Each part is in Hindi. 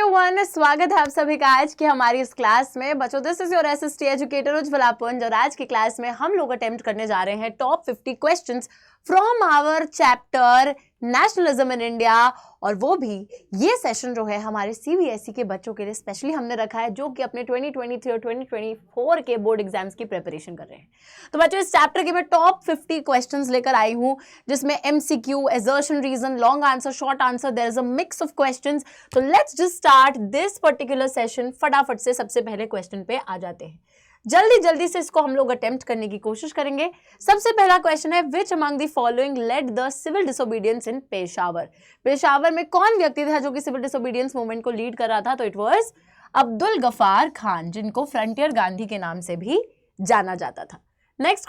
एवरीवन, स्वागत है आप सभी का आज की हमारी इस क्लास में। बच्चों, this is your SST educator Ujjwala पुंज और आज की क्लास में हम लोग अटेम्प्ट करने जा रहे हैं top 50 questions from our chapter nationalism in India. और वो भी ये सेशन जो है हमारे सीबीएसई के बच्चों के लिए स्पेशली हमने रखा है, जो कि अपने 2023 और 2024 के बोर्ड एग्जाम्स की प्रिपरेशन कर रहे हैं। तो बच्चों, इस चैप्टर के मैं टॉप 50 क्वेश्चंस लेकर आई हूं, जिसमें MCQ, assertion, reason, long answer, short answer, there is a mix of questions. तो let's just start this particular session. फटाफट से सबसे पहले क्वेश्चन पे आ जाते हैं। जल्दी से इसको हम लोग अटेम्प्ट करने की कोशिश करेंगे। सबसे पहला क्वेश्चन है, which among the following led the civil disobedience in Peshawar. Peshawar में कौन व्यक्ति था जो कि सिविल डिसोबीडियंस मूवमेंट को लीड कर रहा था? तो इट वाज अब्दुल गफार खान, जिनको फ्रंटियर गांधी के नाम से भी जाना जाता था। नेक्स्ट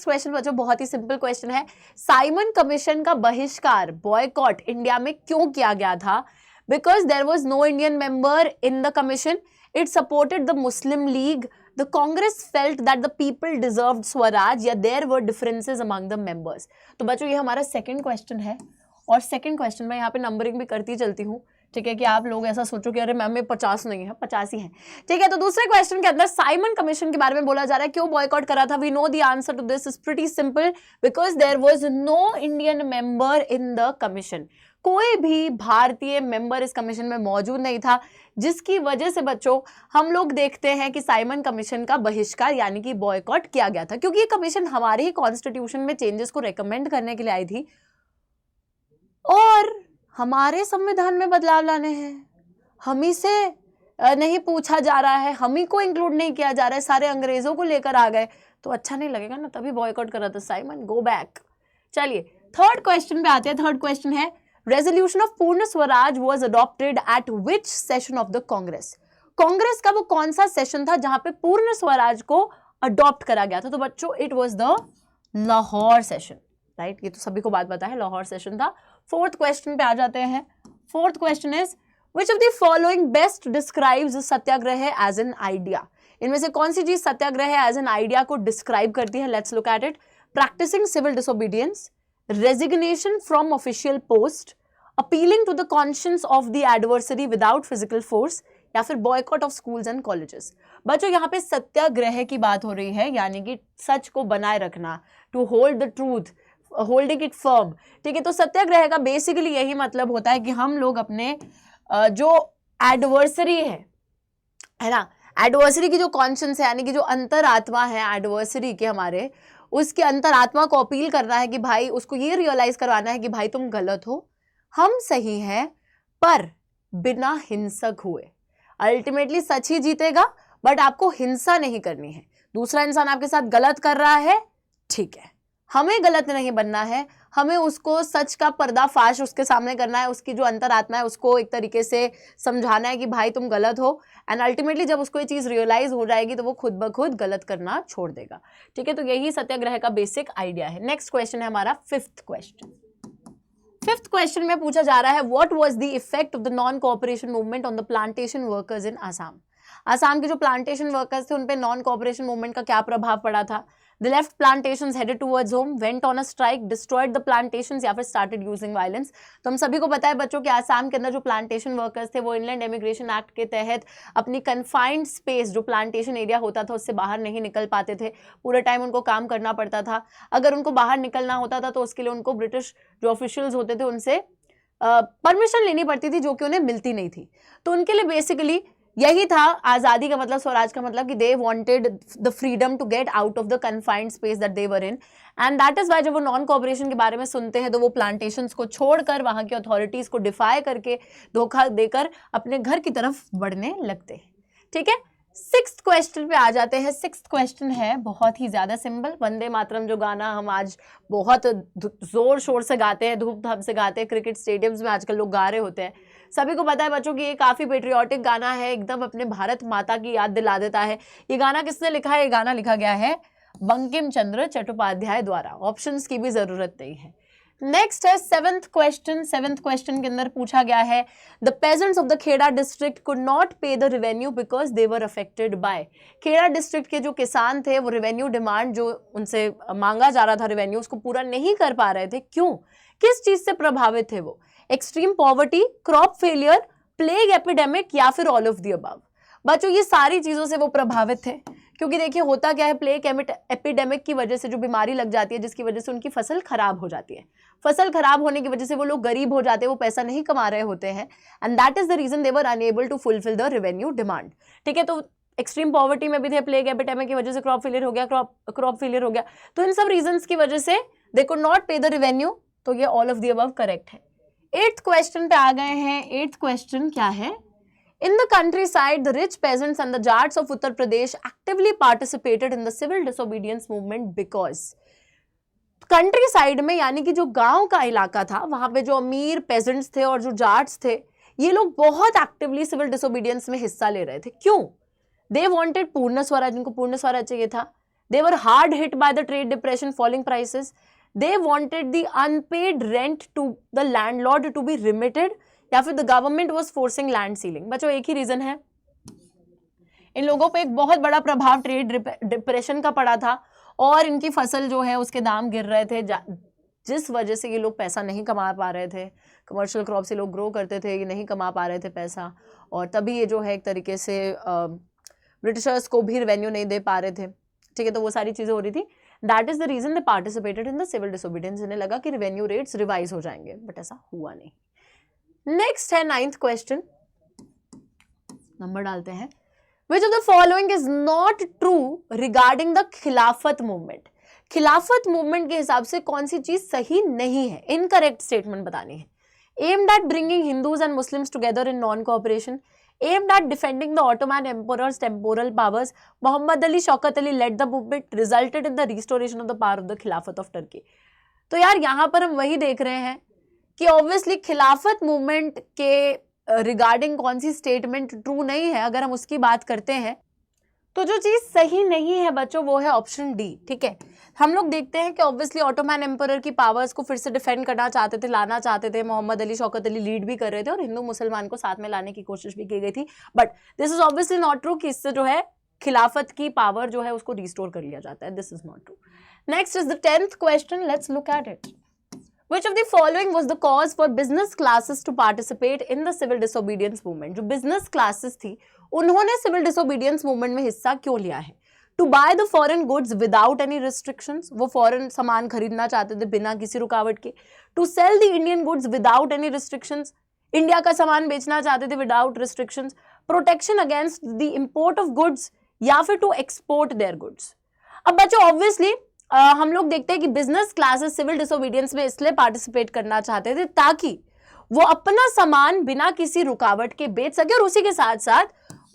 क्वेश्चन बच्चों बहुत ही सिंपल क्वेश्चन है। साइमन कमीशन का बहिष्कार, बॉयकॉट इंडिया में क्यों किया गया था? Because there was no Indian member in the commission, it supported the Muslim League, the Congress felt that the people deserved Swaraj, या there were differences among the members। तो बच्चों ये हमारा सेकंड क्वेश्चन है, और सेकंड क्वेश्चन में यहाँ पे नंबरिंग भी करती चलती हूँ, ठीक है, कि आप लोग ऐसा सोचो कि अरे मैम में 50 नहीं है, 50 ही है, ठीक है। तो दूसरे क्वेश्चन के अंदर साइमन कमीशन के बारे में बोला जा रहा है, क्यों बॉयकॉट करा था? We know the answer to this is pretty simple, because there was no Indian member in the commission. कोई भी भारतीय मेंबर इस कमीशन में मौजूद नहीं था, जिसकी वजह से बच्चों हम लोग देखते हैं कि साइमन कमीशन का बहिष्कार यानी कि बॉयकॉट किया गया था, क्योंकि ये कमीशन हमारे ही कॉन्स्टिट्यूशन में चेंजेस को रेकमेंड करने के लिए आई थी और हमारे संविधान में बदलाव लाने हैं। हम ही से नहीं पूछा जा रहा है, हम ही को इंक्लूड नहीं किया जा रहा है, सारे अंग्रेजों को लेकर आ गए तो अच्छा नहीं लगेगा ना, तभी बॉयकॉट कर रहा था साइमन। Go back. चलिए थर्ड क्वेश्चन पे आते हैं। थर्ड क्वेश्चन है, रेजोल्यूशन ऑफ पूर्ण Swaraj was adopted eight which session of the Congress. Congress का वो कौन सा सेशन था जहां पे पूर्ण स्वराज को अडॉप्ट करा गया था? तो बच्चों it was the Lahore session, right. ये तो सभी को बात पता है, लाहौर सेशन था। फोर्थ क्वेश्चन पे आ जाते हैं। Fourth question is, which of the following best describes satyagraha as an idea. इनमें से कौन सी चीज सत्याग्रह एज एन आइडिया को डिस्क्राइब करती है? Let's look at it. Practising civil disobedience, resignation from official post, appealing to the conscience of the adversary without physical force, या फिर boycott of schools and colleges। बच्चों यहाँ पे सत्याग्रह की बात हो रही है, यानी कि सच को बनाए रखना, to hold the truth, holding it firm, ठीक है। तो सत्याग्रह का बेसिकली यही मतलब होता है कि हम लोग अपने जो एडवर्सरी है ना, एडवर्सरी की जो कॉन्शियंस है, यानी कि जो अंतरात्मा है एडवर्सरी के हमारे, उसके अंतरात्मा को अपील करना है कि भाई उसको ये रियलाइज करवाना है कि भाई तुम गलत हो, हम सही हैं, पर बिना हिंसक हुए। अल्टीमेटली सच ही जीतेगा, बट आपको हिंसा नहीं करनी है। दूसरा इंसान आपके साथ गलत कर रहा है, ठीक है, हमें गलत नहीं बनना है, हमें उसको सच का पर्दाफाश उसके सामने करना है, उसकी जो अंतरात्मा है उसको एक तरीके से समझाना है कि भाई तुम गलत हो, एंड अल्टीमेटली जब उसको ये चीज़ रियलाइज हो जाएगी तो वो खुद ब खुद गलत करना छोड़ देगा, ठीक है। तो यही सत्याग्रह का बेसिक आइडिया है। नेक्स्ट क्वेश्चन है हमारा फिफ्थ क्वेश्चन। फिफ्थ क्वेश्चन में पूछा जा रहा है, what was the effect of the non cooperation movement on the plantation workers in Assam. Assam के जो प्लांटेशन वर्कर्स थे उन पे नॉन कोऑपरेशन मूवमेंट का क्या प्रभाव पड़ा था? They left plantations, headed towards home, went on a strike, destroyed the plantations, या फिर started using violence। तो हम सभी को पता है बच्चों कि आसाम के अंदर जो प्लांटेशन वर्कर्स थे वो इनलैंड इमिग्रेशन एक्ट के तहत अपनी कन्फाइंड स्पेस, जो प्लांटेशन एरिया होता था, उससे बाहर नहीं निकल पाते थे। पूरे टाइम उनको काम करना पड़ता था। अगर उनको बाहर निकलना होता था तो उसके लिए उनको ब्रिटिश जो ऑफिशियल्स होते थे उनसे परमिशन लेनी पड़ती थी, जो कि उन्हें मिलती नहीं थी। तो उनके लिए बेसिकली यही था आजादी का मतलब, स्वराज का मतलब, कि they wanted the freedom to get out of the confined space that they were in, and that is why जब वो नॉन कोऑपरेशन के बारे में सुनते हैं तो वो प्लांटेशंस को छोड़कर, वहां की अथॉरिटीज को डिफाई करके, धोखा देकर अपने घर की तरफ बढ़ने लगते हैं, ठीक है। सिक्स्थ क्वेश्चन पे आ जाते हैं। सिक्स्थ क्वेश्चन है बहुत ही ज्यादा सिंपल। वंदे मातरम जो गाना हम आज बहुत जोर शोर से गाते हैं, धूप धाप से गाते हैं, क्रिकेट स्टेडियम्स में आजकल लोग गा रहे होते हैं, सभी को पता है बच्चों कि ये काफी पेट्रियाटिक गाना है, एकदम अपने भारत माता की याद दिला देता है। ये गाना किसने लिखा है? ये गाना लिखा गया है बंकिम चंद्र चट्टोपाध्याय द्वारा। ऑप्शंस की भी जरूरत नहीं है। नेक्स्ट है सेवेंथ क्वेश्चन। सेवेंथ क्वेश्चन के अंदर पूछा गया है, the peasants of the Kheda district could not pay the revenue because they were affected by. Kheda district के जो किसान थे वो रेवेन्यू डिमांड जो उनसे मांगा जा रहा था रेवेन्यू, उसको पूरा नहीं कर पा रहे थे। क्यों? किस चीज से प्रभावित थे वो? Extreme poverty, crop failure, plague epidemic या फिर ऑल ऑफ द अबव? बच्चों ये सारी चीजों से वो प्रभावित थे, क्योंकि देखिए होता क्या है, प्लेग एपिडेमिक की वजह से जो बीमारी लग जाती है जिसकी वजह से उनकी फसल खराब हो जाती है, फसल खराब होने की वजह से वो लोग गरीब हो जाते हैं, वो पैसा नहीं कमा रहे होते हैं, and that is the reason they were unable to fulfil the revenue demand. ठीक है, तो एक्सट्रीम पॉवर्टी में भी थे, प्लेग एपिडेमिक की वजह से क्रॉप फेलियर हो गया, क्रॉप फेलियर हो गया, तो इन सब रीजंस की वजह से they could not pay the revenue, तो ये all of the above correct है। 8th क्वेश्चन पे आ गए हैं। 8th क्वेश्चन क्या है? In the countryside, the rich peasants and the Jats of Uttar Pradesh actively participated in the civil disobedience movement because country side में, यानी कि जो गांव का इलाका था, वहां पे जो अमीर पेजेंट्स थे और जो जाट्स थे, ये लोग बहुत एक्टिवली सिविल डिसोबीडियंस में हिस्सा ले रहे थे। क्यों? दे वांटेड पूर्ण स्वराज, इनको पूर्ण स्वराज चाहिए था। They were hard hit by the trade depression, falling prices. They wanted the unpaid rent to the landlord to be remitted, या फिर the government was forcing land ceiling. बच्चों एक ही रीजन है, इन लोगों पे एक बहुत बड़ा प्रभाव ट्रेड डिप्रेशन का पड़ा था और इनकी फसल जो है उसके दाम गिर रहे थे, जिस वजह से ये लोग पैसा नहीं कमा पा रहे थे। कमर्शियल क्रॉप से लोग ग्रो करते थे, ये नहीं कमा पा रहे थे पैसा, और तभी ये जो है एक तरीके से ब्रिटिशर्स को भी रेवेन्यू नहीं दे पा रहे थे। ठीक है, तो वो सारी चीजें हो रही थी। That is the reason they participated in the civil disobedience. इन्हें लगा कि रेवेन्यू रेट्स रिवाइज हो जाएंगे, बट ऐसा हुआ नहीं। नेक्स्ट है 9th क्वेश्चन, नंबर डालते हैं। Which of the following is not true regarding the खिलाफत मूवमेंट? खिलाफत मूवमेंट के हिसाब से कौन सी चीज सही नहीं है? इनकरेक्ट स्टेटमेंट बतानी है। Aimed at bringing Hindus and Muslims together in non-cooperation, aimed at defending the Ottoman Emperor's temporal powers, Muhammad Ali Shaukat Ali led the movement, resulted in the restoration of the power of the खिलाफत of Turkey। तो यार यहाँ पर हम वही देख रहे हैं कि ऑब्वियसली खिलाफत मूवमेंट के रिगार्डिंग कौन सी स्टेटमेंट ट्रू नहीं है। अगर हम उसकी बात करते हैं तो जो चीज सही नहीं है बच्चों वो है ऑप्शन डी। ठीक है, हम लोग देखते हैं कि ऑब्वियसली ऑटोमैन एम्परर की पावर्स को फिर से डिफेंड करना चाहते थे, लाना चाहते थे। मोहम्मद अली शौकत अली लीड भी कर रहे थे और हिंदू मुसलमान को साथ में लाने की कोशिश भी की गई थी, but this is obviously not true कि इससे जो है खिलाफत की पावर जो है उसको रिस्टोर कर लिया जाता है। This is not true. Next is the 10th question, let's look at it. Which of the following was the cause for business classes to participate in the civil disobedience movement? जो business classes थी उन्होंने civil disobedience movement में हिस्सा क्यों लिया है? To buy the foreign goods without any restrictions, वो foreign सामान खरीदना चाहते थे बिना किसी रुकावट के। To sell the Indian goods without any restrictions, India का सामान बेचना चाहते थे without restrictions। Protection against the import of goods, या फिर to export their goods। अब बच्चों ऑब्वियसली हम लोग देखते हैं कि बिजनेस क्लासेस सिविल डिसोबीडियंस में इसलिए पार्टिसिपेट करना चाहते थे ताकि वो अपना सामान बिना किसी रुकावट के बेच सके, और उसी के साथ साथ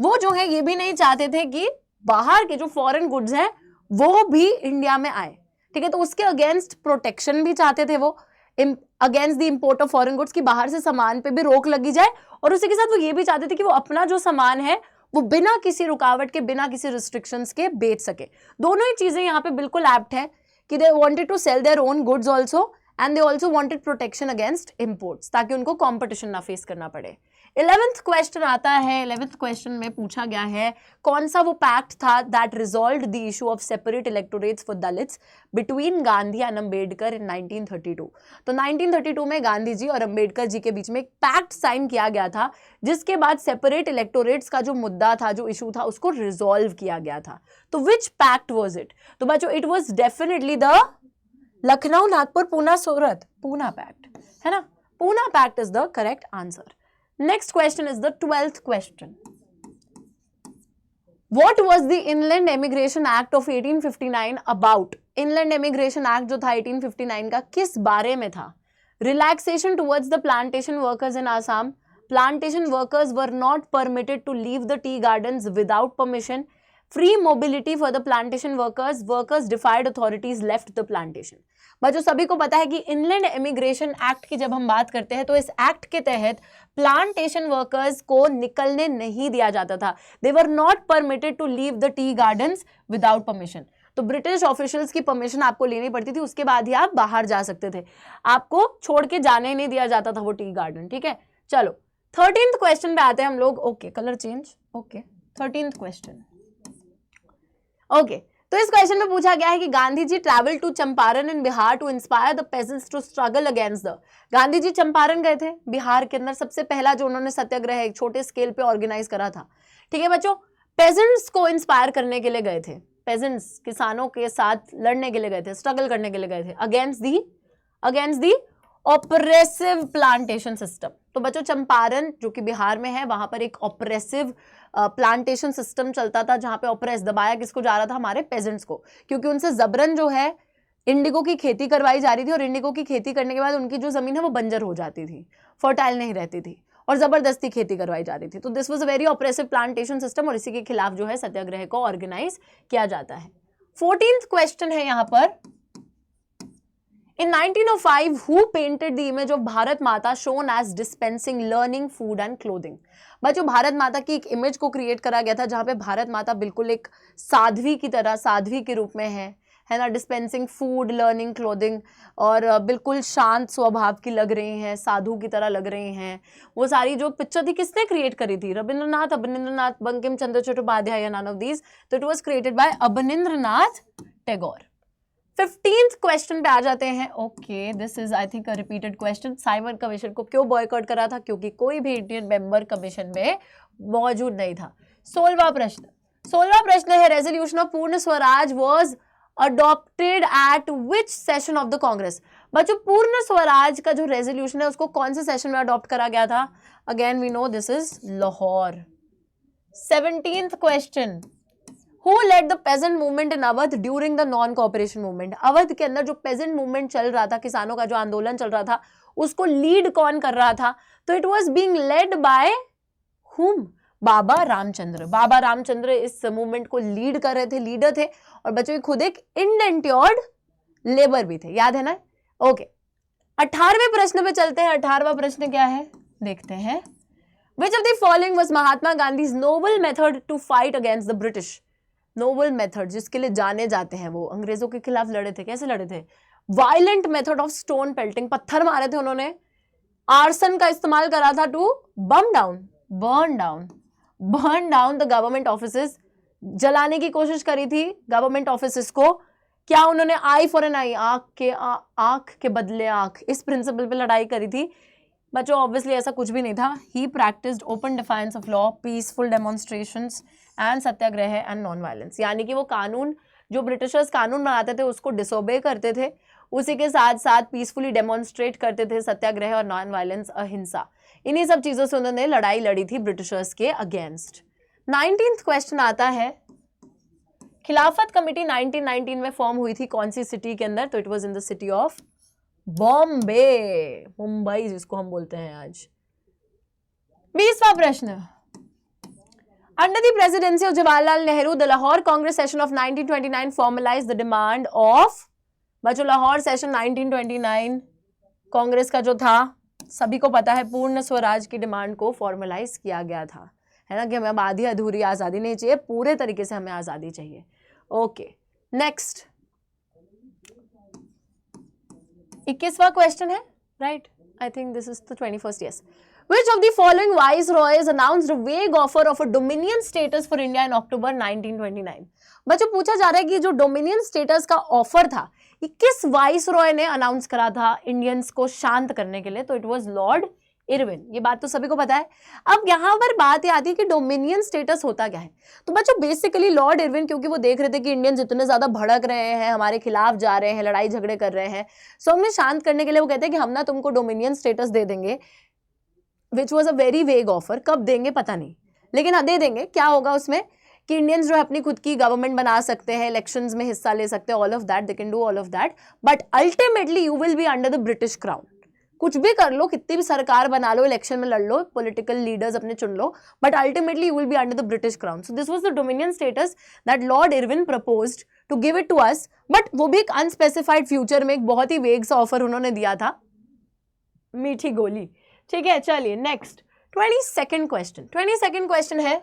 वो जो है ये भी नहीं चाहते थे कि बाहर के जो फॉरेन गुड्स हैं वो भी इंडिया में आए। ठीक है, तो उसके अगेंस्ट प्रोटेक्शन भी चाहते थे वो, against the import of foreign goods, की बाहर से सामान पे भी रोक लगी जाए, और उसी के साथ वो ये भी चाहते थे कि वो अपना जो सामान है वो बिना किसी रुकावट के, बिना किसी रिस्ट्रिक्शंस के बेच सके। दोनों ही चीजें यहाँ पे बिल्कुल एप्ट है कि they wanted to sell their own goods also and they also wanted protection against imports, ताकि उनको कंपटीशन ना फेस करना पड़े। 11th क्वेश्चन आता है। 11th क्वेश्चन में पूछा गया है कौन सा वो पैक्ट था that resolved the issue of separate electorates for Dalits between Gandhi and Ambedkar in 1932। तो 1932 में गांधी जी और अंबेडकर जी के बीच में एक पैक्ट साइन किया गया था, जिसके बाद सेपरेट इलेक्टोरेट्स का जो मुद्दा था, जो इशू था, उसको रिजॉल्व किया गया था। तो विच पैक्ट वाज इट? तो बच्चों it was definitely the Lucknow Nagpur Poona Surat Poona pact, है ना। Poona pact is the correct answer. Next question is the 12th question. What was the Inland Immigration Act of 1859 about? Inland Immigration Act जो था 1859 का किस बारे में था? Relaxation towards the plantation workers in Assam. Plantation workers were not permitted to leave the tea gardens without permission. Free mobility for the plantation workers. Workers defied authorities left the plantation. बच्चों सभी को पता है कि इनलैंड इमिग्रेशन एक्ट की जब हम बात करते हैं तो इस एक्ट के तहत प्लांटेशन वर्कर्स को निकलने नहीं दिया जाता था। They were not permitted to leave the tea gardens without permission. तो ब्रिटिश ऑफिशियल्स की परमिशन आपको लेनी पड़ती थी, उसके बाद ही आप बाहर जा सकते थे, आपको छोड़ के जाने नहीं दिया जाता था वो टी गार्डन। ठीक है, चलो 13th क्वेश्चन पे आते हैं हम लोग। Okay, colour change. Okay, 13th question. Okay, तो इस क्वेश्चन में पूछा गया है कि Gandhi ji travel to Champaran in Bihar to inspire the peasants to struggle against the. Gandhi ji Champaran गए थे, बिहार के अंदर सबसे पहला जो उन्होंने सत्याग्रह एक छोटे स्केल पे ऑर्गेनाइज करा था। ठीक है बच्चों, पेजेंट्स को इंस्पायर करने के लिए गए थे, पेजेंट्स किसानों के साथ लड़ने के लिए गए थे, स्ट्रगल करने के लिए गए थे against the oppressive plantation system. तो बच्चों चंपारण जो कि बिहार में है, वहां पर एक ऑपरेसिव प्लांटेशन सिस्टम चलता था, जहां पे ऑपरेस दबाया किसको जा रहा था, हमारे पेजेंट्स को, क्योंकि उनसे जबरन जो है इंडिगो की खेती करवाई जा रही थी, और इंडिगो की खेती करने के बाद उनकी जो जमीन है वो बंजर हो जाती थी, फर्टाइल नहीं रहती थी, और जबरदस्ती खेती करवाई जा रही थी। तो this was a very oppressive plantation system, और इसी के खिलाफ जो है सत्याग्रह को ऑर्गेनाइज किया जाता है। 14th क्वेश्चन है यहाँ पर, In 1905, who painted the image of Bharat माता shown as dispensing learning, food and clothing? बच्चों भारत माता की एक इमेज को क्रिएट करा गया था, जहां पे भारत माता बिल्कुल एक साध्वी की तरह, साध्वी के रूप में है ना, डिस्पेंसिंग फूड, लर्निंग, क्लोथिंग, और बिल्कुल शांत स्वभाव की लग रही हैं, साधु की तरह लग रही हैं। वो सारी जो पिक्चर थी किसने क्रिएट करी थी? रविंद्रनाथ, अवनींद्रनाथ, बंकिम चंद्र चट्टोपाध्याय, या नन ऑफ दीज। तो it was created by Abanindranath Tagore. 15th question पे आ जाते हैं। Okay, this is I think a repeated question. Simon commission को क्यों बॉयकॉट करा था? क्योंकि कोई भी इंडियन मेंबर कमीशन में मौजूद नहीं था। 16वां प्रश्न है, रेजोल्यूशन ऑफ पूर्ण Swaraj was adopted eight which session of the Congress? बच्चों पूर्ण स्वराज का जो रेजोल्यूशन है उसको कौन से सेशन में अडॉप्ट करा गया था? Again we know this is Lahore. 17th question, Who led the peasant movement in Awadh during the non-cooperation movement? Awadh के अंदर जो पेजेंट मूवमेंट चल रहा था, किसानों का जो आंदोलन चल रहा था, उसको लीड कौन कर रहा था? तो it was being led by whom? बाबा रामचंद्र। बाबा रामचंद्र इस मूवमेंट को लीड कर रहे थे, लीडर थे, और बच्चों खुद एक इंडेंट्योर्ड लेबर भी थे, याद है ना? ओके, 18वें प्रश्न पे चलते हैं। 18वां प्रश्न क्या है देखते हैं। Which of the following was Mahatma गांधी's noble method to fight against the British? Noble method जिसके लिए जाने जाते हैं, वो अंग्रेजों के खिलाफ लड़े थे। कैसे लड़े थे? Violent method of stone pelting, पत्थर मारे थे उन्होंने। आर्सन का इस्तेमाल करा था to burn down the government offices, जलाने की कोशिश करी थी गवर्नमेंट ऑफिसेस को। क्या उन्होंने आई फॉर एन आई, आंख के बदले आंख, इस प्रिंसिपल पे लड़ाई करी थी? बच्चों ऑब्वियसली ऐसा कुछ भी नहीं था। He practised open defiance of law, peaceful demonstrations and satyagraha and non violence. यानी कि वो कानून, जो ब्रिटिशर्स कानून बनाते थे उसको डिसोबे करते थे, उसी के साथ साथ पीसफुली डेमोन्स्ट्रेट करते थे, सत्याग्रह और नॉन वायलेंस, अहिंसा, इन्हीं सब चीजों से उन्होंने लड़ाई लड़ी थी ब्रिटिशर्स के अगेंस्ट। 19th क्वेश्चन आता है, खिलाफत कमेटी 1919 में फॉर्म हुई थी कौन सी सिटी के अंदर? तो it was in the city of Bombay, Mumbai जिसको हम बोलते हैं आज। 20वां प्रश्न, under the presidency of Jawaharlal Nehru the Lahore Congress session of 1929 formalise the demand of. बच्चों लाहौर सेशन 1929 कांग्रेस का जो था, सभी को पता है, पूर्ण स्वराज की डिमांड को फॉर्मलाइज किया गया था, है ना, कि हमें आधी अधूरी आजादी नहीं चाहिए, पूरे तरीके से हमें आजादी चाहिए। ओके, नेक्स्ट 21वां क्वेश्चन है, right? I think this is the 21st, yes. Which of the following viceroys announced a vague offer of a dominion status for India in October 1929? बच्चों पूछा जा रहा है कि जो डोमिनियन स्टेटस का ऑफर था, ये किस वाइसरॉय ने अनाउंस करा था इंडियंस को शांत करने के लिए? तो इट वाज लॉर्ड इरविन। ये बात तो सभी को पता है। अब यहाँ पर बात ये आती है कि डोमिनियन स्टेटस होता क्या है? तो बच्चों बेसिकली लॉर्ड इरविन, क्योंकि वो देख रहे थे कि इंडियंस इतने ज्यादा भड़क रहे हैं, हमारे खिलाफ जा रहे हैं, लड़ाई झगड़े कर रहे हैं, सो हमने शांत करने के लिए वो कहते हैं कि हम ना तुमको डोमिनियन स्टेटस दे देंगे, which was a very vague offer. कब देंगे पता नहीं, लेकिन हाँ दे देंगे। क्या होगा उसमें कि इंडियंस जो है अपनी खुद की गवर्नमेंट बना सकते हैं, इलेक्शंस में हिस्सा ले सकते हैं, all of that, they can do all of that, but ultimately you will be under the British crown. कुछ भी कर लो, कितनी भी सरकार बना लो, इलेक्शन में लड़ लो, पॉलिटिकल लीडर्स अपने चुन लो, but ultimately you will be under the British crown. So this was the dominion status that Lord Irwin proposed to give it to us, but वो भी एक अनस्पेसिफाइड फ्यूचर में एक बहुत ही वेग सा ऑफर उन्होंने दिया था, मीठी गोली। ठीक है, चलिए next 22nd question. 22nd question है,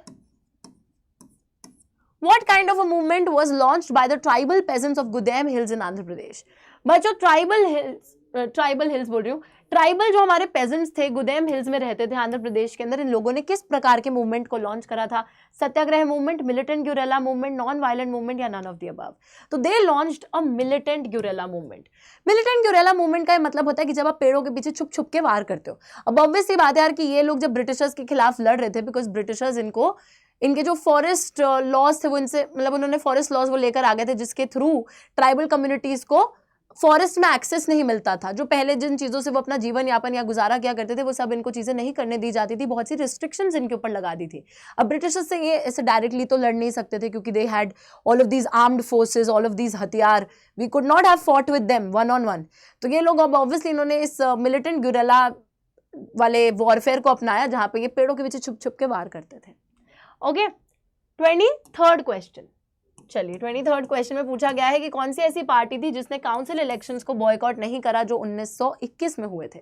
What kind of a movement was launched by the tribal peasants of Gudem Hills in Andhra Pradesh? बच्चों ट्राइबल हिल्स बोल रही हूँ, ट्राइबल जो हमारे पेजेंट्स थे, गुदेम हिल्स में रहते थे आंध्र प्रदेश के अंदर, इन लोगों ने किस प्रकार के मूवमेंट को लॉन्च करा था? Satyagraha movement, militant guerrilla movement, non violent movement या नन ऑफ द अबव? तो they launched a militant guerrilla movement. Militant guerrilla movement का मतलब होता है कि जब आप पेड़ों के पीछे छुप छुप के वार करते हो। अब ऑब्वियस सी बात है यार कि ये लोग जब ब्रिटिशर्स के खिलाफ लड़ रहे थे, बिकॉज ब्रिटिशर्स इनके जो फॉरेस्ट लॉज थे वो इनसे, मतलब उन्होंने फॉरेस्ट लॉज वो लेकर आ गए थे, जिसके थ्रू ट्राइबल कम्युनिटीज को फॉरेस्ट में एक्सेस नहीं मिलता था। जो पहले जिन चीज़ों से वो अपना जीवन यापन या गुजारा किया करते थे, वो सब इनको चीज़ें नहीं करने दी जाती थी, बहुत सी रिस्ट्रिक्शंस इनके ऊपर लगा दी थी। अब ब्रिटिशर्स से ये ऐसे डायरेक्टली तो लड़ नहीं सकते थे, क्योंकि they had all of these armed forces, all of these हथियार, we could not have fought with them one on one. तो ये लोग अब ऑब्वियसली इन्होंने इस मिलिटेंट गुरेला वाले वॉरफेयर को अपनाया, जहाँ पे ये पेड़ों के पीछे छुप छुप के वार करते थे। Okay, 23rd question. चलिए 23rd क्वेश्चन में पूछा गया है कि कौन सी ऐसी पार्टी थी जिसने काउंसिल इलेक्शंस को बॉयकॉट नहीं करा जो 1921 में हुए थे?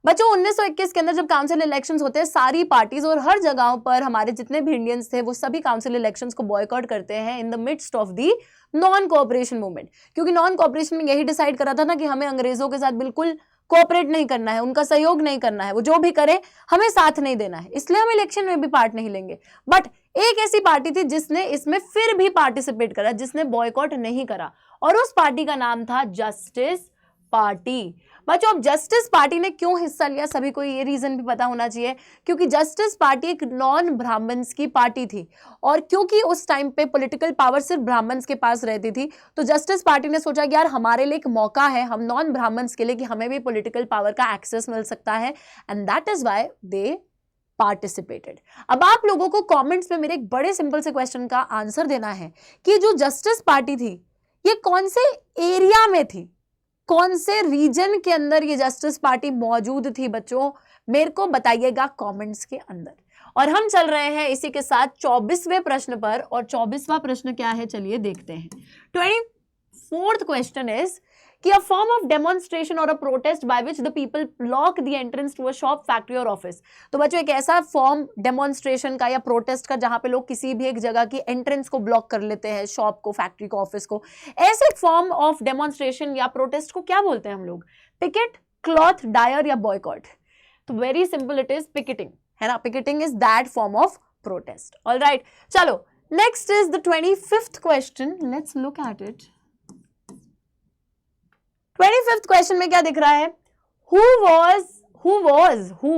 बच्चों 1921 के अंदर जब काउंसिल इलेक्शंस होते हैं, सारी पार्टीज और हर जगहों पर हमारे जितने भी इंडियंस थे वो सभी काउंसिल इलेक्शंस को बॉयकॉट करते हैं in the midst of the non cooperation movement. क्योंकि नॉन कोऑपरेशन में यही डिसाइड करा था ना कि हमें अंग्रेजों के साथ बिल्कुल कोऑपरेट नहीं करना है, उनका सहयोग नहीं करना है, वो जो भी करे हमें साथ नहीं देना है, इसलिए हम इलेक्शन में भी पार्ट नहीं लेंगे। बट एक ऐसी पार्टी थी जिसने इसमें फिर भी पार्टिसिपेट करा, जिसने बॉयकॉट नहीं करा, और उस पार्टी का नाम था जस्टिस पार्टी। बच्चों अब जस्टिस पार्टी ने क्यों हिस्सा लिया, सभी को ये रीजन भी पता होना चाहिए, क्योंकि जस्टिस पार्टी एक नॉन ब्राह्मण्स की पार्टी थी, और क्योंकि उस टाइम पे पॉलिटिकल पावर सिर्फ ब्राह्मण्स के पास रहती थी, तो जस्टिस पार्टी ने सोचा कि यार हमारे लिए एक मौका है, हम नॉन ब्राह्मण्स के लिए, कि हमें भी पॉलिटिकल पावर का एक्सेस मिल सकता है, and that is why they participated. अब आप लोगों को कमेंट्स में मेरे एक बड़े सिंपल से क्वेश्चन का आंसर देना है कि जो जस्टिस पार्टी थी ये कौन से एरिया में थी, कौन से रीजन के अंदर ये जस्टिस पार्टी मौजूद थी? बच्चों मेरे को बताइएगा कमेंट्स के अंदर। और हम चल रहे हैं इसी के साथ 24वें प्रश्न पर, और 24वां प्रश्न क्या है चलिए देखते हैं। 24th क्वेश्चन इज कि a form of demonstration or a protest by which the people block the entrance to a shop, factory or office। तो बच्चों एक ऐसा फॉर्म डेमोन्स्ट्रेशन का या प्रोटेस्ट का जहां पे लोग किसी भी एक जगह की एंट्रेंस को ब्लॉक कर लेते हैं, शॉप को, फैक्ट्री को, ऑफिस को, ऐसे फॉर्म ऑफ डेमोन्स्ट्रेशन या प्रोटेस्ट को क्या बोलते हैं हम लोग? पिकेट, क्लॉथ, डायर या बॉयकॉट? तो very simple, it is picketing, है ना। Picketing is that form of protest. Alright, चलो next is the 25th question, let's look at it. 25th question में क्या दिख रहा है? who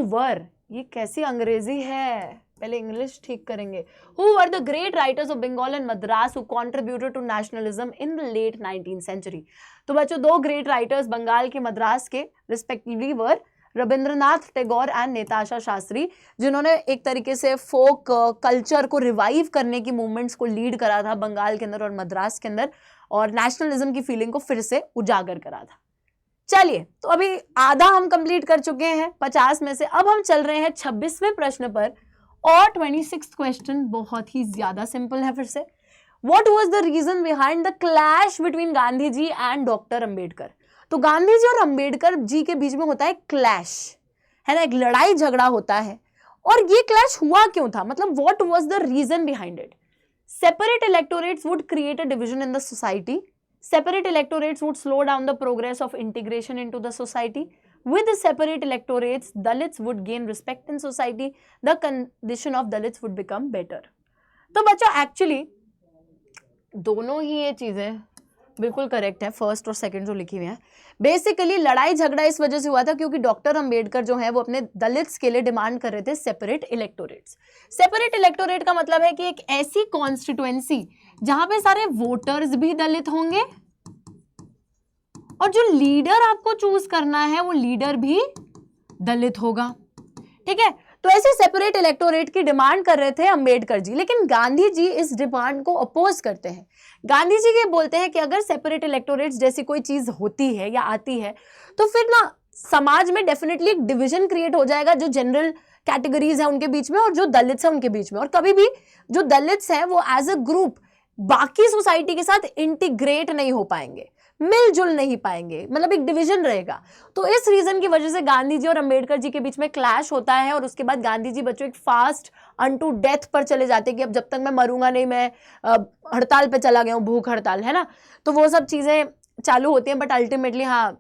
were, ये कैसी अंग्रेजी है, पहले इंग्लिश ठीक करेंगे। Who were the great writers of Bengal and Madras who contributed to nationalism in the late 19th century? तो बच्चों दो ग्रेट राइटर्स बंगाल के, मद्रास के respectively were Rabindranath Tagore and Natesa Sastri, जिन्होंने एक तरीके से फोक कल्चर को रिवाइव करने की मूवमेंट्स को लीड करा था बंगाल के अंदर और मद्रास के अंदर, और नेशनलिज्म की फीलिंग को फिर से उजागर करा था। चलिए तो अभी आधा हम कंप्लीट कर चुके हैं 50 में से। अब हम चल रहे हैं 26वें प्रश्न पर, और 26th क्वेश्चन बहुत ही ज्यादा सिंपल है फिर से। What was the reason behind the clash between Gandhi ji and doctor Ambedkar? तो गांधी जी और अंबेडकर जी के बीच में होता है क्लैश, है ना, एक लड़ाई झगड़ा होता है। और ये क्लैश हुआ क्यों था, मतलब what was the reason behind it? Separate electorates would create a division in the society. Separate electorates would slow down the progress of integration into the society. With the separate electorates, Dalits would gain respect in society. The condition of Dalits would become better. तो बच्चों एक्चुअली दोनों ही ये चीजें बिल्कुल करेक्ट है, फर्स्ट और सेकंड जो लिखी हुई है। बेसिकली लड़ाई झगड़ा इस वजह से हुआ था क्योंकि डॉक्टर अंबेडकर जो है वो अपने दलित्स के लिए डिमांड कर रहे थे सेपरेट इलेक्टोरेट्स। सेपरेट इलेक्टोरेट का मतलब है कि एक ऐसी कॉन्स्टिट्यूएंसी जहां पे सारे वोटर्स भी दलित होंगे और जो लीडर आपको चूज करना है वो लीडर भी दलित होगा, ठीक है। तो ऐसे सेपरेट इलेक्टोरेट की डिमांड कर रहे थे अंबेडकर जी, लेकिन गांधी जी इस डिमांड को अपोज करते हैं। गांधी जी ये बोलते हैं कि अगर सेपरेट इलेक्टोरेट्स जैसी कोई चीज होती है या आती है तो फिर ना समाज में डेफिनेटली एक डिवीजन क्रिएट हो जाएगा जो जनरल कैटेगरीज है उनके बीच में और जो दलित्स है उनके बीच में, और कभी भी जो दलित्स है वो एज अ ग्रुप बाकी सोसाइटी के साथ इंटीग्रेट नहीं हो पाएंगे, मिलजुल नहीं पाएंगे, मतलब एक डिवीजन रहेगा। तो इस रीजन की वजह से गांधी जी और अंबेडकर जी के बीच में क्लैश होता है और उसके बाद गांधी जी बच्चों एक फास्ट अनटू डेथ पर चले जाते हैं कि अब जब तक मैं मरूंगा नहीं, मैं हड़ताल पे चला गया हूँ, भूख हड़ताल, है ना। तो वो सब चीजें चालू होती हैं, बट अल्टीमेटली हाँ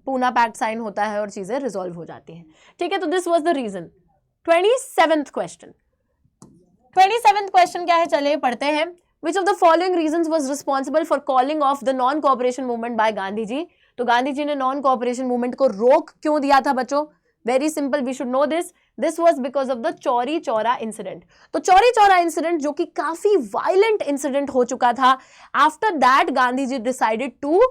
पूना पैक्ट साइन होता है और चीजें रिजॉल्व हो जाती हैं, ठीक है। तो this was the reason. 27th question, 27th question क्या है, चलिए पढ़ते हैं। Which of the following reasons was responsible for calling off the non-cooperation movement by Gandhi ji? तो गांधी जी ने नॉन कोऑपरेशन मूवमेंट को रोक क्यों दिया था बच्चों? Very simple, we should know this. This was because of the Chauri Chaura incident. तो चौरी चौरा इंसिडेंट जो कि काफी वायलेंट इंसिडेंट हो चुका था, after that Gandhi ji decided to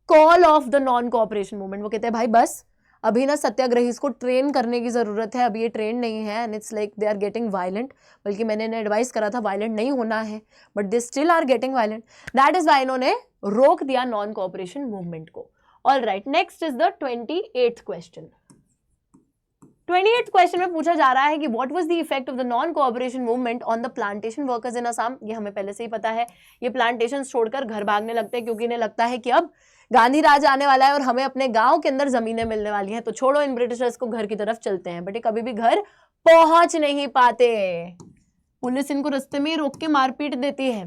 call off the non cooperation movement. वो कहते हैं भाई बस अभी ना सत्याग्रही को ट्रेन करने की जरूरत है, अभी ये ट्रेन नहीं है and it's like they are getting violent. बल्कि मैंने इन्हें एडवाइस करा था वायलेंट नहीं होना है, but they still are getting violent. That is why इन्होंने रोक दिया नॉन कोऑपरेशन मूवमेंट को। All right, next is the 28th question. 28th question में पूछा जा रहा है कि what was the effect of the non cooperation movement on the plantation workers in Assam. ये हमें पहले से ही पता है, ये प्लांटेशन छोड़कर घर भागने लगते हैं क्योंकि इन्हें लगता है कि अब गांधी राज आने वाला है और हमें अपने गांव के अंदर जमीनें मिलने वाली हैं, तो छोड़ो इन ब्रिटिशर्स को, घर की तरफ चलते हैं। बट ये कभी भी घर पहुंच नहीं पाते, पुलिस इनको रास्ते में रोक के मारपीट देती है।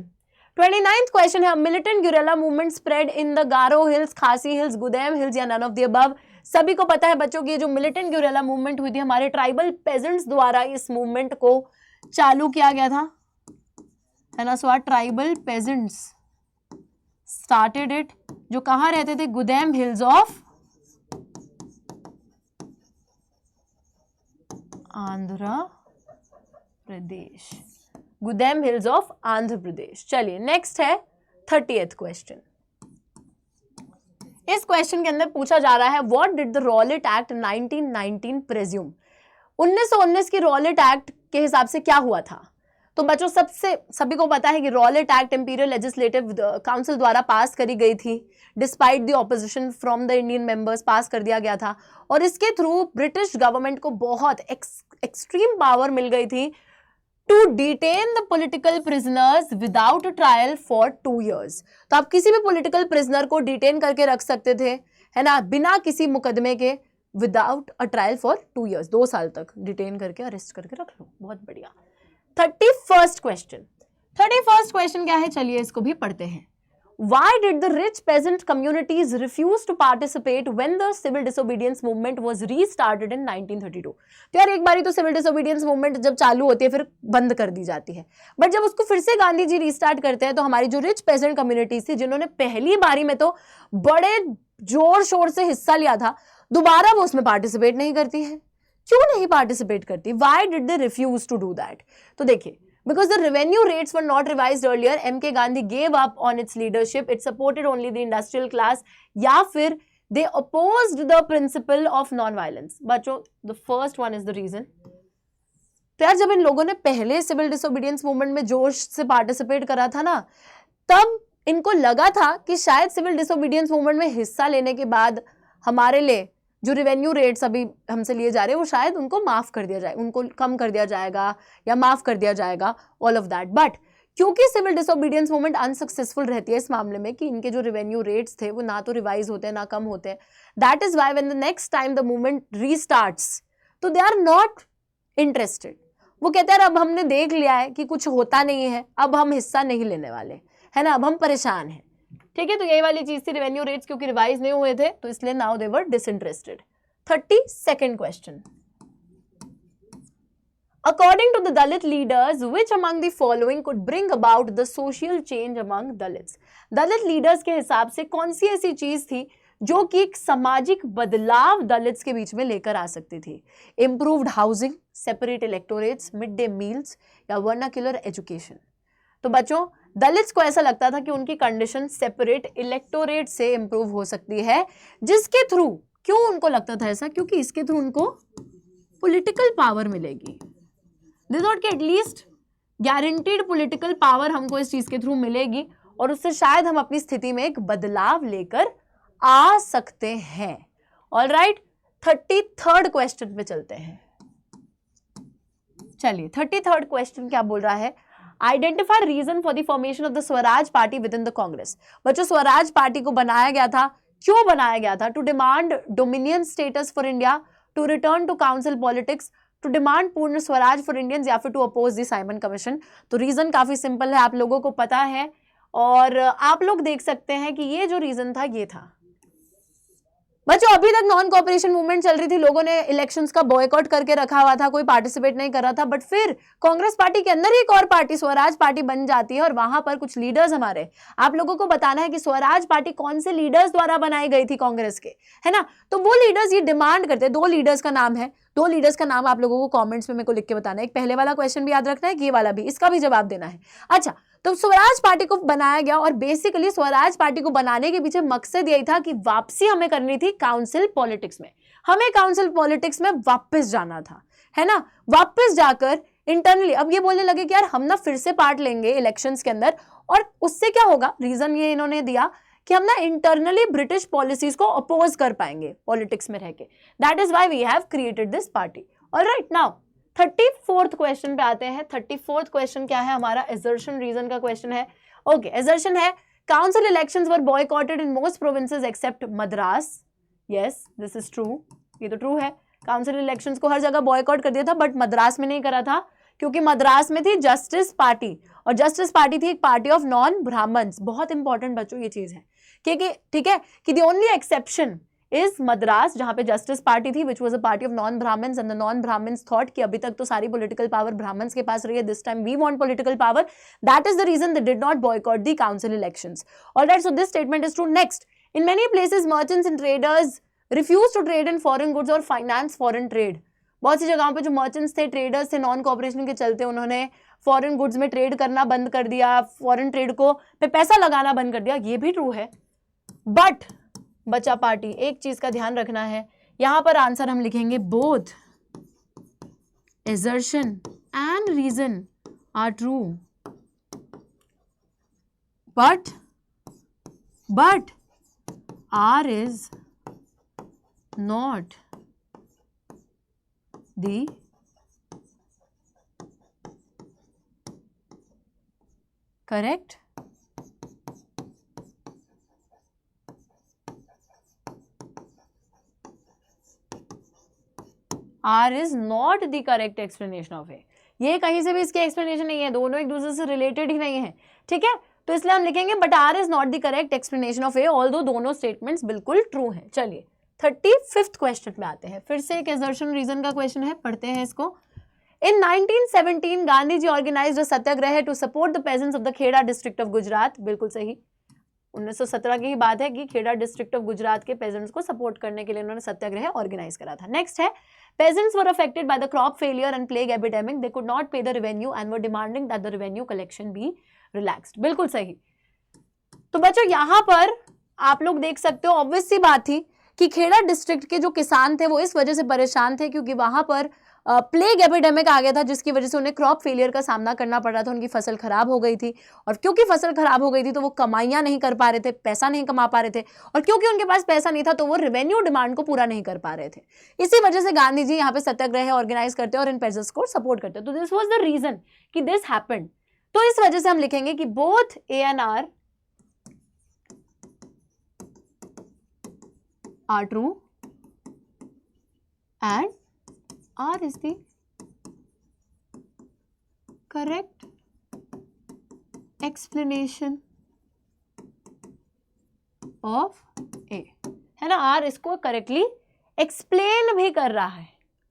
29th क्वेश्चन है, militant guerrilla movement spread in the Garo hills, खासी हिल्स, गुदेम हिल्स या नन ऑफ द अबव। सभी को पता है बच्चों की ये जो मिलिटेंट गुरिल्ला मूवमेंट हुई थी, हमारे ट्राइबल पेजेंट्स द्वारा इस मूवमेंट को चालू किया गया था, है ना। So tribal peasants started it, जो कहां रहते थे, Gudem hills of Andhra Pradesh, Gudem hills of Andhra Pradesh. चलिए नेक्स्ट है 30th क्वेश्चन। इस क्वेश्चन के अंदर पूछा जा रहा है what did the Rowlatt act 1919 प्रेज्यूम। 1919 की रॉलेट एक्ट के हिसाब से क्या हुआ था? तो बच्चों सभी को पता है कि Rowlatt act imperial legislative council द्वारा पास करी गई थी, despite the opposition from the Indian members pass कर दिया गया था, और इसके थ्रू ब्रिटिश गवर्नमेंट को बहुत एक्सट्रीम पावर मिल गई थी to detain the political prisoners without trial for 2 years। तो आप किसी भी पॉलिटिकल प्रिजनर को डिटेन करके रख सकते थे, है ना, बिना किसी मुकदमे के, without a trial for 2 years, 2 साल तक डिटेन करके अरेस्ट करके रख लो। बहुत बढ़िया। 31st क्वेश्चन, 31st क्वेश्चन क्या है, चलिए इसको भी पढ़ते हैं। Why did the rich peasant communities refuse to participate when the civil disobedience movement was restarted in 1932? तो यार एक बारी तो सिविल डिसोबीडियंस मूवमेंट जब चालू होती है फिर बंद कर दी जाती है, बट जब उसको फिर से गांधी जी रीस्टार्ट करते हैं तो हमारी जो रिच पेजेंट कम्युनिटीज थी, जिन्होंने पहली बारी में तो बड़े जोर शोर से हिस्सा लिया था, दोबारा वो उसमें पार्टिसिपेट नहीं करती है। क्यों नहीं पार्टिसिपेट करती? Why did they refuse to do that? तो देखिए, because the revenue rates were not revised earlier, M.K. Gandhi gave up on its leadership. It supported only the industrial class, या फिर they opposed the principle of non-violence. बच्चों, the first one is the reason. तो यार जब इन लोगों ने पहले सिविल डिसोबीडियंस मूवमेंट में जोश से पार्टिसिपेट करा था ना, तब इनको लगा था कि शायद सिविल डिसोबीडियंस मूवमेंट में हिस्सा लेने के बाद हमारे लिए जो रेवेन्यू रेट्स अभी हमसे लिए जा रहे हैं वो शायद उनको माफ कर दिया जाए, उनको कम कर दिया जाएगा या माफ कर दिया जाएगा, ऑल ऑफ दैट। बट क्योंकि सिविल डिसोबीडियंस मूवमेंट अनसक्सेसफुल रहती है इस मामले में कि इनके जो रेवेन्यू रेट्स थे वो ना तो रिवाइज होते हैं ना कम होते हैं, that is why when the next time the movement restarts तो दे आर नॉट इंटरेस्टेड। वो कहते हैं अब हमने देख लिया है कि कुछ होता नहीं है, अब हम हिस्सा नहीं लेने वाले, है ना, अब हम परेशान हैं। ठीक है, तो यही वाली चीज थी, रेवेन्यू रेट्स क्योंकि रिवाइज नहीं हुए थे तो इसलिए now they were disinterested. 32nd question, according to the Dalit leaders, which among the following could bring about the social change among Dalits? Dalit leaders के हिसाब से कौन सी ऐसी चीज थी जो कि एक सामाजिक बदलाव दलित्स के बीच में लेकर आ सकती थी? Improved housing, separate electorates, mid day meals या वर्नाक्युलर एजुकेशन। तो बच्चों, दलित्स को ऐसा लगता था कि उनकी कंडीशन सेपरेट इलेक्टोरेट से इंप्रूव हो सकती है, जिसके थ्रू, क्यों उनको लगता था ऐसा? क्योंकि इसके थ्रू उनको पॉलिटिकल पावर मिलेगी। दे थॉट कि एटलीस्ट गारंटीड पॉलिटिकल पावर हमको इस चीज के थ्रू मिलेगी और उससे शायद हम अपनी स्थिति में एक बदलाव लेकर आ सकते हैं। ऑलराइट, 33rd क्वेश्चन पे चलते हैं। चलिए 33rd क्वेश्चन क्या बोल रहा है? Identify reason for the formation of the Swaraj party within the Congress. बच्चों, स्वराज पार्टी को बनाया गया था, क्यों बनाया गया था? To demand dominion status for India, to return to council politics, to demand purna swaraj for Indians, या फिर to oppose the Simon Commission. तो रीजन काफी सिंपल है, आप लोगों को पता है और आप लोग देख सकते हैं कि ये जो रीजन था ये था। बच्चों अभी तक नॉन कोऑपरेशन मूवमेंट चल रही थी, लोगों ने इलेक्शंस का बॉयकॉट करके रखा हुआ था, कोई पार्टिसिपेट नहीं कर रहा था, बट फिर कांग्रेस पार्टी के अंदर ही एक और पार्टी स्वराज पार्टी बन जाती है और वहां पर कुछ लीडर्स हमारे, आप लोगों को बताना है कि स्वराज पार्टी कौन से लीडर्स द्वारा बनाई गई थी कांग्रेस के, है ना। तो वो लीडर्स ये डिमांड करते हैं, 2 लीडर्स का नाम है, 2 लीडर्स का नाम आप लोगों को कॉमेंट्स में मेरे को लिख के बताना है। एक पहले वाला क्वेश्चन भी याद रखना है, ये वाला भी, इसका भी जवाब देना है। अच्छा, तो स्वराज पार्टी को बनाया गया और बेसिकली स्वराज पार्टी को बनाने के पीछे मकसद यही था कि वापसी हमें करनी थी काउंसिल पॉलिटिक्स में, हमें काउंसिल पॉलिटिक्स में वापस जाना था, है ना। वापस जाकर इंटरनली अब ये बोलने लगे कि यार हम ना फिर से पार्ट लेंगे इलेक्शंस के अंदर, और उससे क्या होगा, रीजन ये इन्होंने दिया कि हम ना इंटरनली ब्रिटिश पॉलिसीज को अपोज कर पाएंगे पॉलिटिक्स में रह के, that is why we have created this party. Alright, now 34th question पे आते हैं। 34th क्वेश्चन क्या है हमारा, एजर्शन रीजन का क्वेश्चन है। ओके, एजर्शन है council elections were boycotted in most provinces except Madras. Yes, this is true, ये तो ट्रू है, काउंसिल इलेक्शंस को हर जगह बॉयकॉट कर दिया था, बट मद्रास में नहीं करा था क्योंकि मद्रास में थी जस्टिस पार्टी, और जस्टिस पार्टी थी एक पार्टी ऑफ नॉन ब्राह्मण्स। बहुत इंपॉर्टेंट बच्चों ये चीज है, क्योंकि ठीक है कि the only exception is Madras जहां पे जस्टिस पार्टी थी which was a party of non brahmins, and the non brahmins thought कि अभी तक तो सारी पॉलिटिकल पावर ब्राह्मण्स के पास रही है, this time we want political power, that is the reason they did not boycott the council elections. Alright, so this statement is true. Next, in many places merchants and traders refuse to trade in foreign goods और फाइनेंस फॉरेन ट्रेड। बहुत सी जगहों पे जो मर्चेंट्स थे, ट्रेडर्स थे, नॉन कोऑपरेशन के चलते उन्होंने फॉरेन गुड्स में ट्रेड करना बंद कर दिया, फॉरेन ट्रेड को पे पैसा लगाना बंद कर दिया, ये भी ट्रू है। बट बचा पार्टी, एक चीज का ध्यान रखना है, यहां पर आंसर हम लिखेंगे both assertion and reason are true, but R is not the correct R is not the correct explanation of A। ये कहीं से भी इसकी एक्सप्लेनेशन नहीं है, दोनों एक दूसरे से रिलेटेड ही नहीं है, ठीक है, तो इसलिए हम लिखेंगे but R is not the correct explanation of A, although दोनों स्टेटमेंट्स बिल्कुल ट्रू हैं। चलिए 35th क्वेश्चन पे आते हैं, फिर से एक assertion रीजन का क्वेश्चन है, पढ़ते हैं इसको। In 1917 Gandhi ji organised a satyagraha to support the peasants of the Kheda district of Gujarat. बिल्कुल सही, 1917 की ही बात है कि खेड़ा डिस्ट्रिक्ट ऑफ गुजरात के पेजेंट्स को सपोर्ट करने के लिए उन्होंने सत्याग्रह ऑर्गेनाइज करा था। नेक्स्ट है peasants were affected by the crop failure and plague epidemic, they could not pay the revenue and were demanding that the revenue collection be relaxed। बिल्कुल सही। तो बच्चों यहां पर आप लोग देख सकते हो, ऑब्वियस सी बात थी कि खेड़ा डिस्ट्रिक्ट के जो किसान थे वो इस वजह से परेशान थे क्योंकि वहां पर प्लेग एपिडेमिक आ गया था, जिसकी वजह से उन्हें क्रॉप फेलियर का सामना करना पड़ रहा था, उनकी फसल खराब हो गई थी, और क्योंकि फसल खराब हो गई थी तो वो कमाइयां नहीं कर पा रहे थे, पैसा नहीं कमा पा रहे थे, और क्योंकि उनके पास पैसा नहीं था तो वो रेवेन्यू डिमांड को पूरा नहीं कर पा रहे थे। इसी वजह से गांधी जी यहाँ पे सत्याग्रह ऑर्गेनाइज करते और इन पेजेंट्स को सपोर्ट करते। तो दिस वॉज द रीजन कि दिस हैपेंड। तो इस वजह से हम लिखेंगे कि both A and R are true and R is the correct explanation of A, है ना। R इसको करेक्टली एक्सप्लेन भी कर रहा है,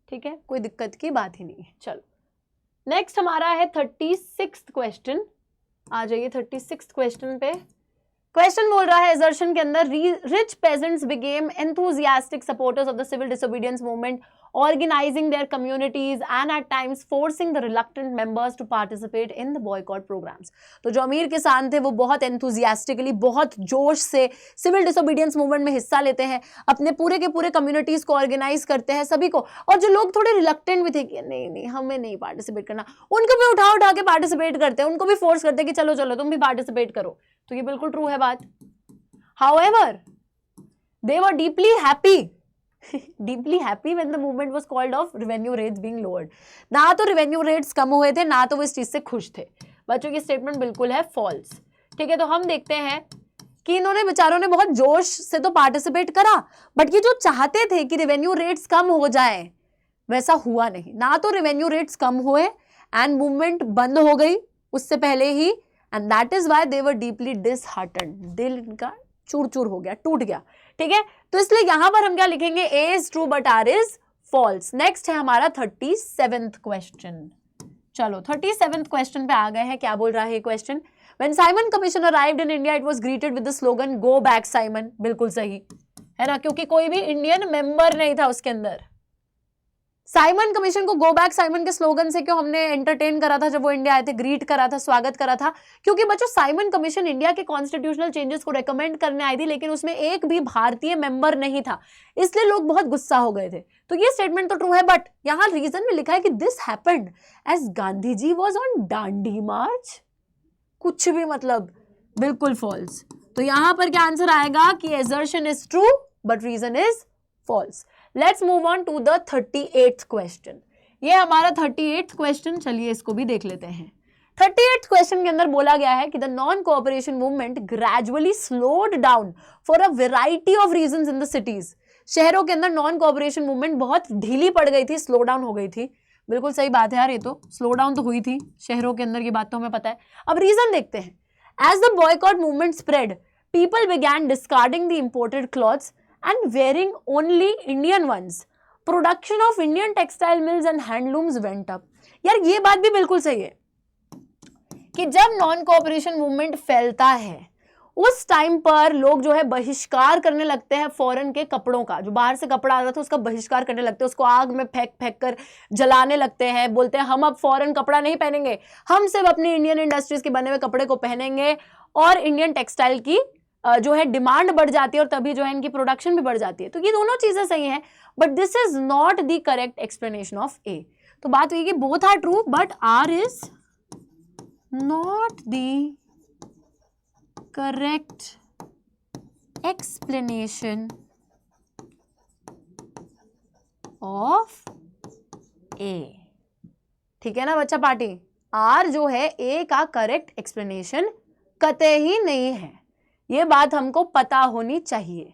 ठीक है, कोई दिक्कत की बात ही नहीं है। चलो नेक्स्ट हमारा है 36th क्वेश्चन, आ जाइए 36th क्वेश्चन पे। क्वेश्चन बोल रहा है assertion के अंदर rich peasants became enthusiastic supporters of the civil disobedience movement, organizing their communities and at times forcing the reluctant members to participate in the boycott programs। तो जो अमीर किसान थे वो बहुत enthusiastically, बहुत जोश से civil disobedience movement में हिस्सा लेते हैं, अपने पूरे के पूरे communities को organize करते हैं सभी को, और जो लोग थोड़े reluctant भी थे कि नहीं हमें नहीं participate करना, उनको भी उठा के participate करते हैं, उनको भी force करते हैं कि चलो तुम भी participate करो। तो ये बिल्कुल ट्रू है बात। However, they were deeply happy when the movement was called off revenue rates being lowered। ना तो revenue rates कम हुए थे, ना तो वो इस चीज से खुश थे। बच्चों की स्टेटमेंट बिल्कुल है फॉल्स, ठीक है। तो हम देखते हैं कि इन्होंने बेचारों ने बहुत जोश से तो पार्टिसिपेट करा, बट ये जो चाहते थे कि रेवेन्यू रेट्स कम हो जाए वैसा हुआ नहीं, ना तो रेवेन्यू रेट्स कम हुए एंड मूवमेंट बंद हो गई उससे पहले ही, and that is why they were deeply disheartened, दिल इनका चूर चूर हो गया, टूट गया, ठीक है। तो इसलिए यहां पर हम क्या लिखेंगे, A is true but R is false। Next है हमारा 37th क्वेश्चन। चलो 37th क्वेश्चन पे आ गए हैं। क्या बोल रहा है ये question? When Simon Commission arrived in India, it was greeted with the slogan "Go back, Simon"। बिल्कुल सही है ना, क्योंकि कोई भी इंडियन मेंबर नहीं था उसके अंदर। साइमन कमीशन को गो बैक साइमन के स्लोगन से क्यों हमने एंटरटेन करा था जब वो इंडिया आए थे, ग्रीट करा था, स्वागत करा था? क्योंकि बच्चों साइमन कमीशन इंडिया के कॉन्स्टिट्यूशनल चेंजेस को रेकमेंड करने आई थी, लेकिन उसमें एक भी भारतीय मेंबर नहीं था, इसलिए लोग बहुत गुस्सा हो गए थे। तो ये स्टेटमेंट तो ट्रू है, बट यहां रीजन में लिखा है कि this happened as Gandhi ji was on Dandi march. कुछ भी मतलब, बिल्कुल फॉल्स। तो यहां पर क्या आंसर आएगा कि assertion is true but reason is false. Let's move on to the 38th question. ये हमारा 38th क्वेश्चन, चलिए इसको भी देख लेते हैं। 38th क्वेश्चन के अंदर बोला गया है कि the non cooperation movement gradually slowed down for a variety of reasons in the cities. शहरों के अंदर नॉन कोऑपरेशन मूवमेंट बहुत ढीली पड़ गई थी, स्लो डाउन हो गई थी। बिल्कुल सही बात है यार, ये तो स्लो डाउन तो हुई थी शहरों के अंदर, ये बात तो हमें पता है। अब रीजन देखते हैं। As the boycott movement spread, people began discarding the imported clothes and wearing only Indian ones. Production of Indian textile mills and handlooms went up. यार ये बात भी बिल्कुल सही है कि जब नॉन कोऑपरेशन मूवमेंट फैलता है उस टाइम पर लोग जो है बहिष्कार करने लगते हैं फॉरेन के कपड़ों का। जो बाहर से कपड़ा आ रहा था उसका बहिष्कार करने लगते हैं, उसको आग में फेंक फेंक कर जलाने लगते हैं, बोलते हैं हम अब फॉरेन कपड़ा नहीं पहनेंगे, हम सिर्फ अपनी इंडियन इंडस्ट्रीज के बने हुए कपड़े को पहनेंगे, और इंडियन टेक्सटाइल की जो है डिमांड बढ़ जाती है और तभी जो है इनकी प्रोडक्शन भी बढ़ जाती है। तो ये दोनों चीजें सही हैं, but this is not the correct explanation of A. तो बात हुई कि both are true but R is not the correct explanation of A. ठीक है ना बच्चा पार्टी, आर जो है ए का करेक्ट एक्सप्लेनेशन कतई नहीं है, ये बात हमको पता होनी चाहिए।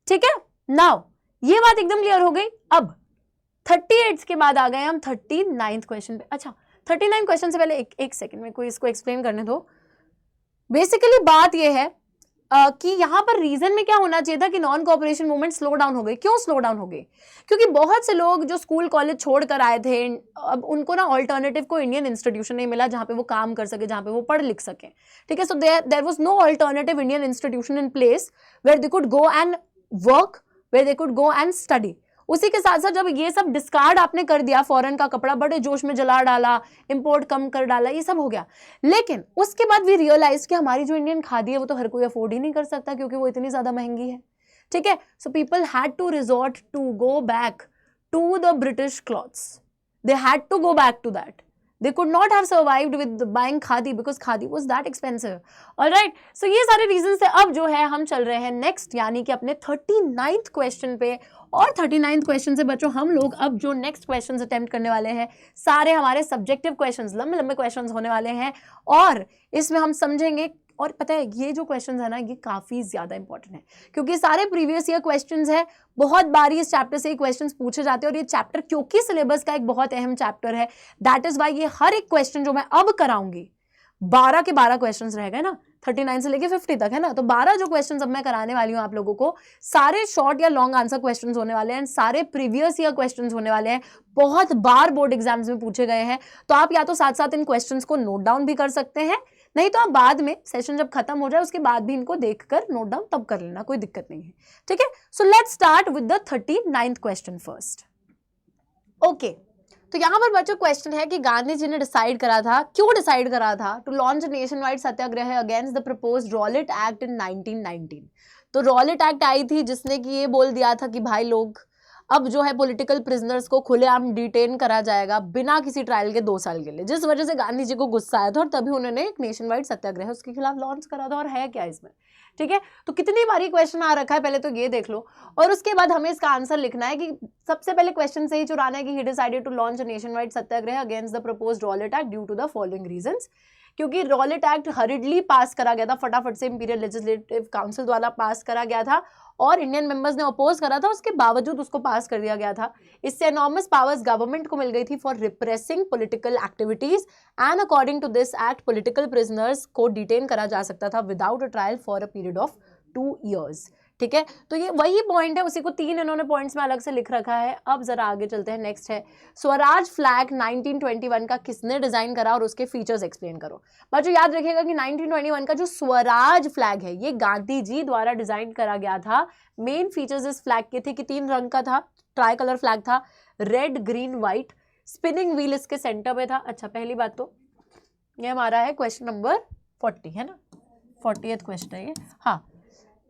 ठीक है, नाउ ये बात एकदम क्लियर हो गई। अब 38 के बाद आ गए हम 39th क्वेश्चन पे। अच्छा 39 क्वेश्चन से पहले एक सेकंड में कोई इसको एक्सप्लेन करने दो। बेसिकली बात ये है कि यहाँ पर रीजन में क्या होना चाहिए था कि non cooperation movement slow down हो गई। क्यों स्लो डाउन हो गई? क्योंकि बहुत से लोग जो स्कूल कॉलेज छोड़ कर आए थे, अब उनको ना ऑल्टरनेटिव को इंडियन इंस्टीट्यूशन नहीं मिला जहाँ पे वो काम कर सके, जहाँ पे वो पढ़ लिख सके। ठीक है, so there was no alternative Indian institution in place where they could go and work, where they could go and study. उसी के साथ साथ जब ये सब डिस्कार्ड आपने कर दिया, फॉरेन का कपड़ा बड़े जोश में जला डाला, इंपोर्ट कम कर डाला, ये सब हो गया, लेकिन उसके बाद वी रियलाइज कि हमारी जो इंडियन खादी है वो तो हर कोई अफोर्ड ही नहीं कर सकता क्योंकि वो इतनी ज्यादा महंगी है। ठीक है, so people had to resort to go back to the British clothes, they had to go back to that. They could not have survived with buying khadi because khadi was that expensive. All right, so ये सारे reasons थे। अब जो है हम चल रहे हैं next, यानी कि अपने 39th क्वेश्चन पे। और 39th क्वेश्चन से बच्चों हम लोग अब जो नेक्स्ट क्वेश्चंस अटेम्प्ट करने वाले हैं सारे हमारे सब्जेक्टिव क्वेश्चंस, लंबे लंबे क्वेश्चंस होने वाले हैं, और इसमें हम समझेंगे। और पता है ये जो क्वेश्चंस है ना, ये काफी ज्यादा इंपॉर्टेंट है क्योंकि सारे प्रीवियस ईयर क्वेश्चंस है, बहुत बारी इस चैप्टर से क्वेश्चंस पूछे जाते हैं। और ये चैप्टर क्योंकि सिलेबस का एक बहुत अहम चैप्टर है, दैट इज वाई ये हर एक क्वेश्चन जो मैं अब कराऊंगी, 12 के 12 क्वेश्चंस रह गए ना, 39 से लेके 50 तक है ना, तो 12 जो क्वेश्चंस अब मैं कराने वाली हूँ आप लोगों को, सारे शॉर्ट या लॉन्ग आंसर क्वेश्चंस होने वाले हैं, सारे प्रीवियस ईयर क्वेश्चंस होने वाले हैं, बहुत बार बोर्ड एग्जाम्स में पूछे गए हैं। तो आप या तो साथ साथ इन क्वेश्चंस को नोट डाउन भी कर सकते हैं, नहीं तो आप बाद में सेशन जब खत्म हो जाए उसके बाद भी इनको देखकर नोट डाउन तब कर लेना, कोई दिक्कत नहीं है। ठीक है, so let's start with the 39th question first. Okay, तो यहां पर बच्चों क्वेश्चन है कि गांधी जी ने डिसाइड करा था, क्यों डिसाइड करा था, to launch a nationwide satyagraha against the proposed Rowlatt act in 1919। तो रॉलेट एक्ट आई थी जिसने कि ये बोल दिया था कि भाई लोग अब जो है पॉलिटिकल प्रिजनर्स को खुलेआम डिटेन करा जाएगा बिना किसी ट्रायल के 2 साल के लिए, जिस वजह से गांधी जी को गुस्सा आया था और तभी उन्होंने एक नेशन वाइड सत्याग्रह उसके खिलाफ लॉन्च करा था। और है क्या इसमें? ठीक है, तो कितनी बारी क्वेश्चन आ रखा है पहले तो ये देख लो, और उसके बाद हमें इसका आंसर लिखना है कि सबसे पहले क्वेश्चन से ही चुराना है कि he decided to launch a nationwide satyagraha against the proposed Rowlatt act due to the following reasons. क्योंकि रॉलेट एक्ट हरिडली पास करा गया था, फटाफट से इंपीरियल लेजिस्लेटिव काउंसिल द्वारा पास करा गया था और इंडियन मेंबर्स ने अपोज करा था, उसके बावजूद उसको पास कर दिया गया था। इससे एनॉर्मस पावर्स गवर्नमेंट को मिल गई थी for repressing political activities, and according to this act political prisoners को डिटेन करा जा सकता था without a trial for a period of 2 years। ठीक है, तो ये वही पॉइंट है, उसी को 3 इन्होंने पॉइंट्स में अलग से लिख रखा है। अब जरा आगे चलते हैं, नेक्स्ट है स्वराज फ्लैग 1921 का किसने डिजाइन करा और उसके फीचर्स एक्सप्लेन करो। बच्चों याद रखिएगा कि 1921 का जो स्वराज फ्लैग है ये गांधी जी द्वारा डिजाइन करा गया था। मेन फीचर्स इस फ्लैग के थे कि 3 रंग का था, ट्राई कलर फ्लैग था, red green white, spinning wheel इसके सेंटर में था। अच्छा, पहली बात तो ये हमारा है क्वेश्चन नंबर 40 है ना, 40th क्वेश्चन है ये। हाँ,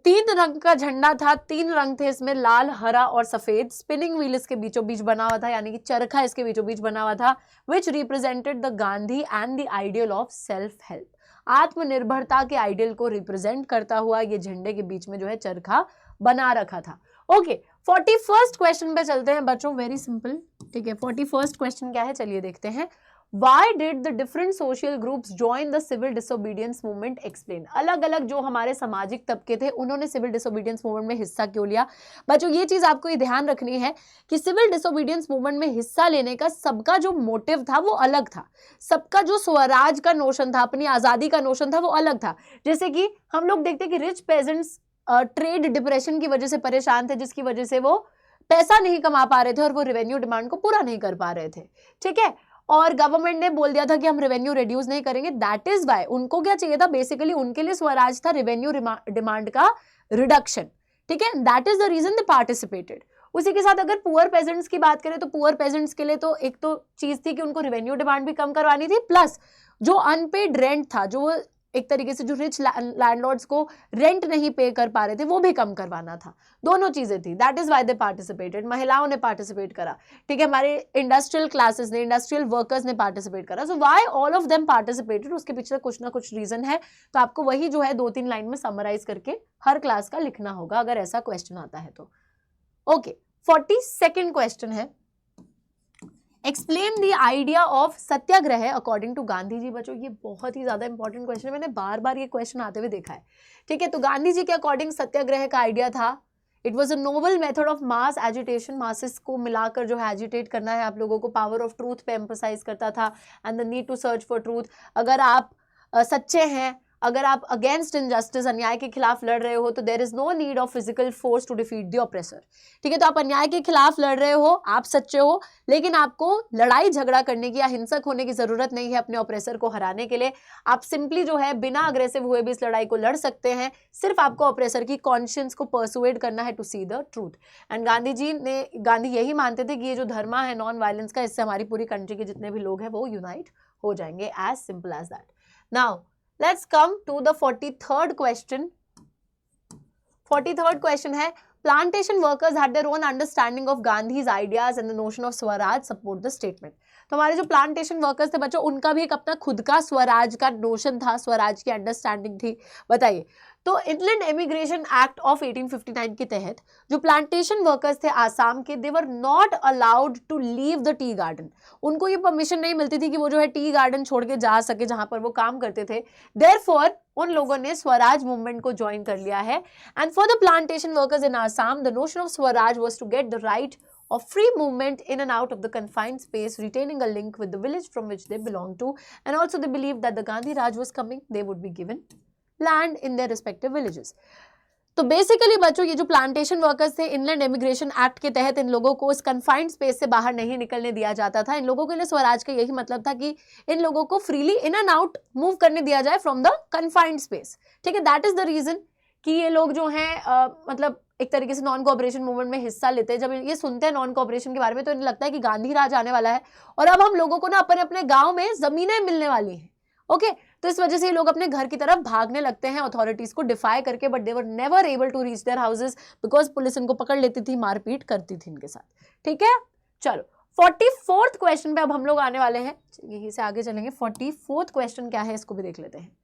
3 रंग का झंडा था, 3 रंग थे इसमें, लाल, हरा और सफेद। स्पिनिंग व्हील इसके बीचों बीच बना हुआ था, यानी कि चरखा इसके बीचों बीच बना हुआ था, which represented the Gandhi and the ideal of self help. आत्मनिर्भरता के आइडियल को रिप्रेजेंट करता हुआ ये झंडे के बीच में जो है चरखा बना रखा था। ओके, 41st क्वेश्चन पे चलते हैं बच्चों, वेरी सिंपल। ठीक है, 41st क्वेश्चन क्या है, चलिए देखते हैं। Why did the different social groups join the civil disobedience movement? Explain. अलग अलग जो हमारे सामाजिक तबके थे उन्होंने सिविल डिसोबीडियंस मूवमेंट में हिस्सा क्यों लिया। बच्चों ये चीज आपको ये ध्यान रखनी है कि सिविल डिसोबीडियंस मूवमेंट में हिस्सा लेने का सबका जो मोटिव था वो अलग था, सबका जो स्वराज का नोशन था, अपनी आजादी का नोशन था वो अलग था। जैसे कि हम लोग देखते कि रिच पेजेंट्स ट्रेड डिप्रेशन की वजह से परेशान थे, जिसकी वजह से वो पैसा नहीं कमा पा रहे थे और वो रेवेन्यू डिमांड को पूरा नहीं कर पा रहे थे। ठीक है, और गवर्नमेंट ने बोल दिया था कि हम रेवेन्यू रिड्यूस नहीं करेंगे। दैट इज वाई उनको क्या चाहिए था, बेसिकली उनके लिए स्वराज था रेवेन्यू डिमांड का रिडक्शन। ठीक है, that is the reason they participated. उसी के साथ अगर पुअर पेजेंट्स की बात करें तो पुअर पेजेंट्स के लिए तो एक तो चीज थी कि उनको रेवेन्यू डिमांड भी कम करवानी थी, प्लस जो अनपेड रेंट था, जो एक तरीके से जो रिच लैंडलॉर्ड्स को रेंट नहीं पे कर पा रहे थे वो भी कम करवाना था। दोनों चीजें थी, that is why they participated. महिलाओं ने पार्टिसिपेट करा, ठीक है, हमारे इंडस्ट्रियल क्लासेस ने, इंडस्ट्रियल वर्कर्स ने पार्टिसिपेट करा। So why all of them participated, उसके पीछे कुछ ना कुछ रीजन है। तो आपको वही जो है 2-3 लाइन में समराइज करके हर क्लास का लिखना होगा अगर ऐसा क्वेश्चन आता है तो। ओके, 42nd क्वेश्चन है, explain the idea of satyagraha according to Gandhi ji. बच्चों ये बहुत ही ज्यादा इंपॉर्टेंट क्वेश्चन है, मैंने बार बार ये क्वेश्चन आते हुए देखा है। ठीक है, तो गांधी जी के अकॉर्डिंग सत्याग्रह का आइडिया था, it was a Nobel method of mass agitation, masses को मिलाकर जो है एजिटेट करना है आप लोगों को, पावर ऑफ ट्रूथ पे एम्फसाइज करता था and the need to search for truth. अगर आप सच्चे हैं, अगर आप अगेंस्ट इनजस्टिस, अन्याय के खिलाफ लड़ रहे हो, तो there is no need of physical force to defeat the oppressor. ठीक है, तो आप अन्याय के खिलाफ लड़ रहे हो, आप सच्चे हो, लेकिन आपको लड़ाई झगड़ा करने की या हिंसक होने की जरूरत नहीं है अपने ऑप्रेसर को हराने के लिए। आप सिंपली जो है बिना अग्रेसिव हुए भी इस लड़ाई को लड़ सकते हैं, सिर्फ आपको ऑप्रेसर की कॉन्शियंस को परसुएड करना है to see the truth. And Gandhi यही मानते थे कि ये जो धर्म है नॉन वायलेंस का, इससे हमारी पूरी कंट्री के जितने भी लोग हैं वो यूनाइट हो जाएंगे, as simple as that. Now let's come to the 43rd question. 43rd question है, plantation workers had their own understanding of Gandhi's ideas and the notion of Swaraj support the statement. तो हमारे जो प्लांटेशन वर्कर्स थे बच्चों, उनका भी एक अपना खुद का स्वराज का नोशन था, स्वराज की अंडरस्टैंडिंग थी। बताइए, तो इनलैंड इमिग्रेशन एक्ट ऑफ 1859 के तहत जो प्लांटेशन वर्कर्स थे आसाम के, they were not allowed to leave the tea garden. उनको ये परमिशन नहीं मिलती थी कि वो जो है टी गार्डन छोड़ के जा सके जहां पर वो काम करते थे। देयरफॉर उन लोगों ने स्वराज मूवमेंट को ज्वाइन कर लिया है। And for the plantation workers in Assam the notion of swaraj was to get the right of free movement in and out of the confined space, retaining a link with the village from which they belong to, and also they believed that the Gandhi Raj was coming, they would be given land in their respective villages. तो बेसिकली बच्चों ये जो प्लांटेशन वर्कर्स थे, इनलैंड इमिग्रेशन एक्ट के तहत इन लोगों को इस कन्फाइंड स्पेस से बाहर नहीं निकलने दिया जाता था। इन लोगों के लिए स्वराज का यही मतलब था कि इन लोगों को freely in and out move करने दिया जाए फ्रॉम द कन्फाइंड स्पेस। ठीक है, दैट इज द रीजन कि ये लोग जो हैं मतलब एक तरीके से नॉन कोऑपरेशन मूवमेंट में हिस्सा लेते हैं। जब ये सुनते हैं नॉन कोऑपरेशन के बारे में तो इन्हें लगता है कि गांधी राज आने वाला है और अब हम लोगों को ना अपने अपने गांव में जमीनें मिलने वाली हैं। ओके, तो इस वजह से ये लोग अपने घर की तरफ भागने लगते हैं अथॉरिटीज को डिफाई करके, but they were never able to reach their houses because police इनको पकड़ लेती थी, मारपीट करती थी इनके साथ। ठीक है, चलो 44th क्वेश्चन पे अब हम लोग आने वाले हैं, यहीं से आगे चलेंगे। 44th क्वेश्चन क्या है इसको भी देख लेते हैं।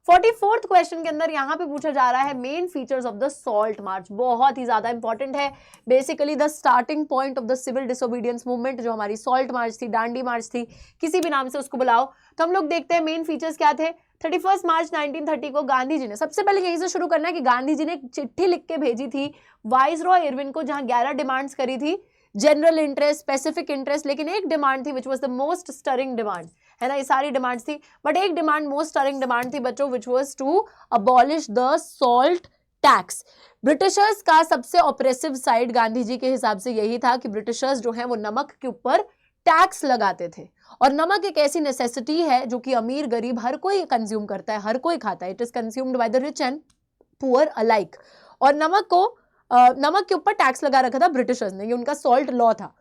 44th क्वेश्चन के अंदर यहाँ पे पूछा जा रहा है main features of the salt march. बहुत ही ज्यादा इंपॉर्टेंट है, basically the starting point of the civil disobedience movement. जो हमारी सॉल्ट मार्च थी, डांडी मार्च थी, किसी भी नाम से उसको बुलाओ। तो हम लोग देखते हैं मेन फीचर्स क्या थे। 31 मार्च 1930 को गांधी जी ने, सबसे पहले यहीं से शुरू करना है कि गांधी जी ने एक चिट्ठी लिख के भेजी थी वाइसरॉय इरविन को, जहां 11 डिमांड्स करी थी, जनरल इंटरेस्ट, स्पेसिफिक इंटरेस्ट, लेकिन एक डिमांड थी which was the most stirring demand, है ना। ये सारी डिमांड्स थी बट एक डिमांड मोस्ट स्टरिंग डिमांड थी बच्चों, which was to abolish the salt tax. Britishers का सबसे ऑपरेसिव साइड गांधी जी के हिसाब से यही था कि ब्रिटिशर्स जो है वो नमक के ऊपर टैक्स लगाते थे, और नमक एक ऐसी नेसेसिटी है जो कि अमीर गरीब हर कोई कंज्यूम करता है, हर कोई खाता है। It is consumed by the rich and poor alike. और नमक के ऊपर टैक्स लगा रखा था ब्रिटिशर्स ने, ये उनका सॉल्ट लॉ था।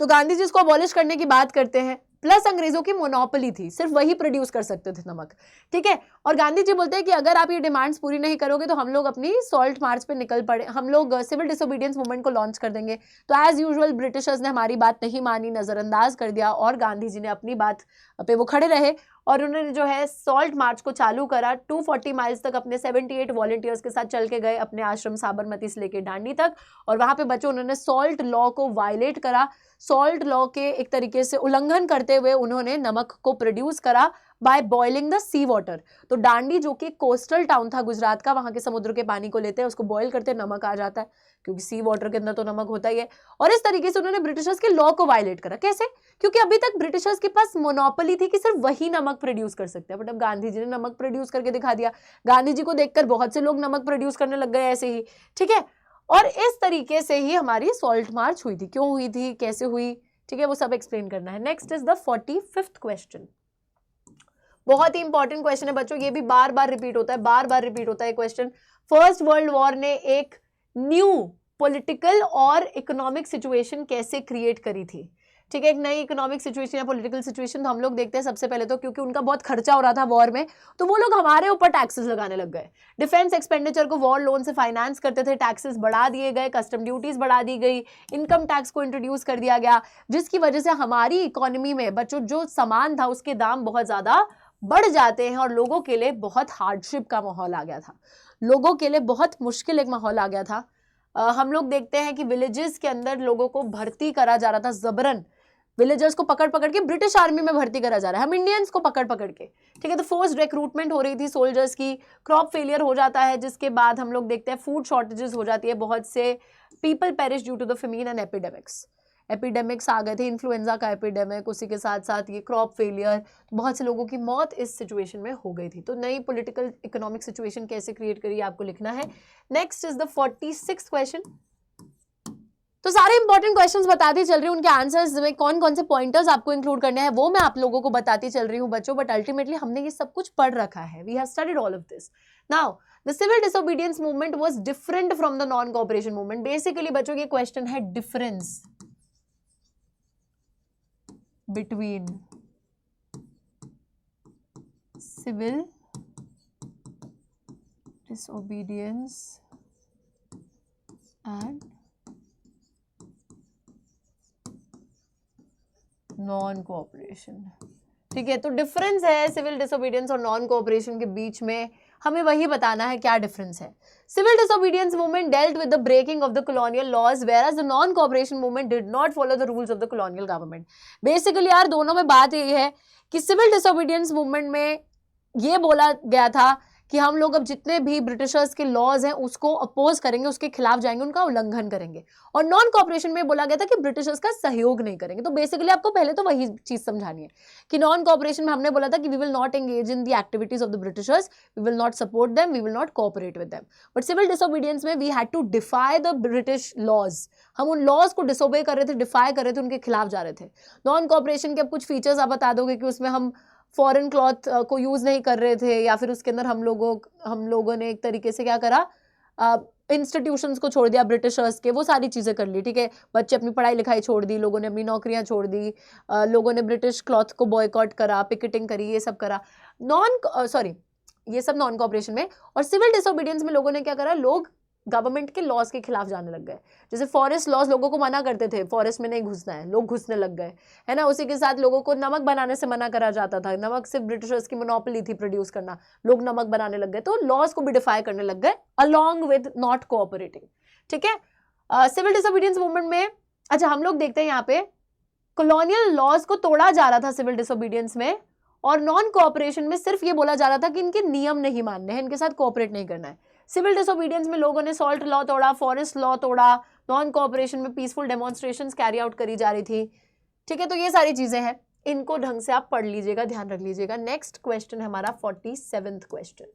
तो गांधी जी इसको अबॉलिश करने की बात करते हैं। प्लस अंग्रेजों की मोनोपोली थी, सिर्फ वही प्रोड्यूस कर सकते थे नमक, ठीक है। और गांधी जी बोलते हैं कि अगर आप ये डिमांड्स पूरी नहीं करोगे तो हम लोग अपनी सॉल्ट मार्च पे निकल पड़े, हम लोग सिविल डिसोबीडियंस मूवमेंट को लॉन्च कर देंगे। तो एज यूजुअल ब्रिटिशर्स ने हमारी बात नहीं मानी, नजरअंदाज कर दिया, और गांधी जी ने अपनी बात पे वो खड़े रहे और उन्होंने जो है सॉल्ट मार्च को चालू करा। 240 माइल्स तक अपने 78 वॉलंटियर्स के साथ चल के गए अपने आश्रम साबरमती से लेके दांडी तक, और वहां पे बच्चों उन्होंने सॉल्ट लॉ को वायलेट करा। सॉल्ट लॉ के एक तरीके से उल्लंघन करते हुए उन्होंने नमक को प्रोड्यूस करा by boiling the sea water. तो दांडी जो कि कोस्टल टाउन था गुजरात का, वहां के समुद्र के पानी को लेते हैं, उसको बॉयल करते नमक आ जाता है, क्योंकि सी वाटर के अंदर तो नमक होता ही है। और इस तरीके से उन्होंने ब्रिटिशर्स के लॉ को वायलेट करा। कैसे? क्योंकि अभी तक ब्रिटिशर्स के पास मोनोपोली थी कि सिर्फ वही नमक प्रोड्यूस कर सकते हैं, बट अब गांधी जी ने नमक प्रोड्यूस करके दिखा दिया। गांधी जी को देखकर बहुत से लोग नमक प्रोड्यूस करने लग गए ऐसे ही, ठीक है। और इस तरीके से ही हमारी सॉल्ट मार्च हुई थी। क्यों हुई थी, कैसे हुई, ठीक है, वो सब एक्सप्लेन करना है। Next is the 45th question. बहुत ही इंपॉर्टेंट क्वेश्चन है बच्चों, ये भी बार बार रिपीट होता है, बार बार रिपीट होता है क्वेश्चन। फर्स्ट वर्ल्ड वॉर ने एक न्यू पॉलिटिकल और इकोनॉमिक सिचुएशन कैसे क्रिएट करी थी, ठीक है, एक नई इकोनॉमिक सिचुएशन या पॉलिटिकल सिचुएशन। तो हम लोग देखते हैं सबसे पहले तो क्योंकि उनका बहुत खर्चा हो रहा था वॉर में, तो वो लोग हमारे ऊपर टैक्सेस लगाने लग गए। डिफेंस एक्सपेंडिचर को वॉर लोन से फाइनेंस करते थे, टैक्सेस बढ़ा दिए गए, कस्टम ड्यूटीज बढ़ा दी गई, इनकम टैक्स को इंट्रोड्यूस कर दिया गया, जिसकी वजह से हमारी इकोनॉमी में बच्चों जो सामान था उसके दाम बहुत ज्यादा बढ़ जाते हैं, और लोगों के लिए बहुत हार्डशिप का माहौल आ गया था, लोगों के लिए बहुत मुश्किल एक माहौल आ गया था। हम लोग देखते हैं कि विलेजेस के अंदर लोगों को भर्ती करा जा रहा था जबरन, विलेजर्स को पकड़ पकड़ के ब्रिटिश आर्मी में भर्ती करा जा रहा है, हम इंडियंस को पकड़ पकड़ के, ठीक है। तो फोर्स्ड रिक्रूटमेंट हो रही थी सोल्जर्स की, क्रॉप फेलियर हो जाता है, जिसके बाद हम लोग देखते हैं फूड शॉर्टेजेस हो जाती है, बहुत से people perish due to the famine and epidemics आ गए थे, इन्फ्लुएंजा का एपिडेमिक, उसी के साथ साथ ये क्रॉप फेलियर, तो बहुत से लोगों की मौत इस सिचुएशन में हो गई थी। तो नई पॉलिटिकल इकोनॉमिक सिचुएशन कैसे क्रिएट करी आपको लिखना है। Next is the 46th question. तो सारे इंपॉर्टेंट क्वेश्चंस बताती चल रही हूँ, उनके आंसर्स में कौन कौन से पॉइंटर्स आपको इंक्लूड करने हैं वो मैं आप लोगों को बताती चल रही हूँ बच्चों, बट अल्टीमेटली हमने ये सब कुछ पढ़ रखा है, we have studied all of this. Now the civil disobedience movement was different from the non cooperation movement. Basically बच्चों ये क्वेश्चन है difference between civil disobedience and non cooperation, ठीक है। तो डिफरेंस है सिविल डिसोबीडियंस और नॉन कोऑपरेशन के बीच में, हमें वही बताना है क्या डिफरेंस है। Civil disobedience movement dealt with the breaking of the colonial laws, whereas the non cooperation movement did not follow the rules of the colonial government. Basically यार दोनों में बात यही है कि सिविल डिसोबीडियंस मूवमेंट में ये बोला गया था कि हम लोग अब जितने भी ब्रिटिशर्स के लॉज हैं उसको अपोज करेंगे, उसके खिलाफ जाएंगे, उनका उल्लंघन करेंगे। और नॉन कोऑपरेशन में बोला गया था कि ब्रिटिशर्स का सहयोग नहीं करेंगे। तो बेसिकली आपको पहले तो वही चीज समझानी है कि नॉन कोऑपरेशन में हमने बोला था कि we will not engage in the activities of the britishers, we will not support them, we will not cooperate with them. But civil disobedience में we had to defy the British laws, हम उन लॉज को डिसोबे कर रहे थे, डिफाई कर रहे थे, उनके खिलाफ जा रहे थे। नॉन कोऑपरेशन के अब कुछ फीचर्स आप बता दोगे कि उसमें हम फॉरेन क्लॉथ को यूज नहीं कर रहे थे, या फिर उसके अंदर हम लोगों ने एक तरीके से क्या करा, इंस्टीट्यूशंस को छोड़ दिया ब्रिटिशर्स के, वो सारी चीजें कर ली, ठीक है। बच्चे अपनी पढ़ाई लिखाई छोड़ दी, लोगों ने अपनी नौकरियां छोड़ दी, लोगों ने ब्रिटिश क्लॉथ को बॉयकॉट करा, पिकेटिंग करी, ये सब करा। ये सब नॉन कोऑपरेशन में। और सिविल डिसोबीडियंस में लोगों ने क्या करा, लोग गवर्नमेंट के लॉज के खिलाफ जाने लग गए। जैसे फॉरेस्ट लॉज लोगों को मना करते थे, फॉरेस्ट में नहीं घुसना है, लोग घुसने लग गए, है ना। उसी के साथ लोगों को नमक बनाने से मना करा जाता था, नमक सिर्फ ब्रिटिशर्स की मोनोपोली थी प्रोड्यूस करना, लोग नमक बनाने लग गए, तो लॉज को भी डिफाई करने लग गए अलॉन्ग विद नॉट कोऑपरेटिंग, ठीक है। सिविल डिसोबीडियंस मूवमेंट में अच्छा हम लोग देखते हैं यहाँ पे कॉलोनियल लॉज को तोड़ा जा रहा था सिविल डिसोबीडियंस में, और नॉन कोऑपरेशन में सिर्फ ये बोला जा रहा था कि इनके नियम नहीं मानने हैं, इनके साथ कोऑपरेट नहीं करना है। सिविल डिसोबीडियंस में लोगों ने सॉल्ट लॉ तोड़ा, फॉरेस्ट लॉ तोड़ा, नॉन कोऑपरेशन में पीसफुल डेमोन्स्ट्रेशंस कैरी आउट करी जा रही थी, ठीक है। तो ये सारी चीजें हैं, इनको ढंग से आप पढ़ लीजिएगा, ध्यान रख लीजिएगा। नेक्स्ट क्वेश्चन है हमारा 47th क्वेश्चन।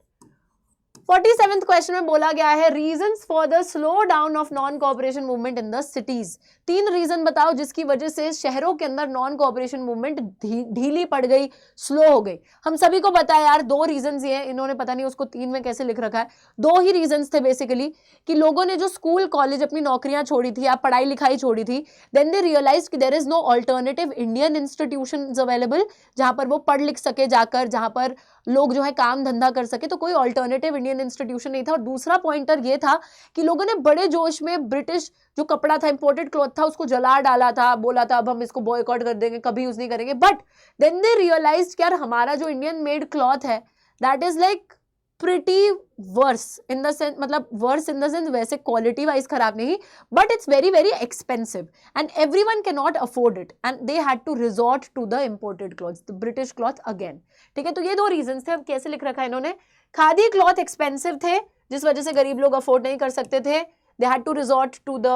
47th क्वेश्चन में बोला गया है reasons for the slow down of non cooperation movement in the cities. 3 reason बताओ जिसकी वजह से शहरों के अंदर नॉन कोऑपरेशन मूवमेंट ढीली पड़ गई, स्लो हो गई। हम सभी को पता है यार 2 रीजंस ही हैं, इन्होंने पता नहीं उसको 3 में कैसे लिख रखा है। 2 ही रीजंस थे बेसिकली कि लोगों ने जो स्कूल कॉलेज अपनी नौकरियां छोड़ी थी, आप पढ़ाई लिखाई छोड़ी थी, देन दे रियलाइज कि there is no alternative Indian institutions available जहां पर वो पढ़ लिख सके जाकर, जहां पर लोग जो है काम धंधा कर सके, तो कोई अल्टरनेटिव इंडियन इंस्टीट्यूशन नहीं था। और दूसरा पॉइंटर ये था कि लोगों ने बड़े जोश में ब्रिटिश जो कपड़ा था, इंपोर्टेड क्लॉथ था, उसको जला डाला था, बोला था अब हम इसको बॉयकॉट कर देंगे, कभी यूज नहीं करेंगे। बट देन दे रियलाइज्ड कि यार हमारा जो इंडियन मेड क्लॉथ है that is like pretty worse in the sense, मतलब वर्स इन द सेंस वैसे क्वालिटी वाइज खराब नहीं, but it's very very expensive and everyone can not afford it and they had to resort to the imported clothes, the British cloth again. ठीक है, तो ये 2 रीजंस थे। अब कैसे लिख रखा है इन्होंने, खादी क्लॉथ एक्सपेंसिव थे जिस वजह से गरीब लोग अफोर्ड नहीं कर सकते थे, they had to resort to the,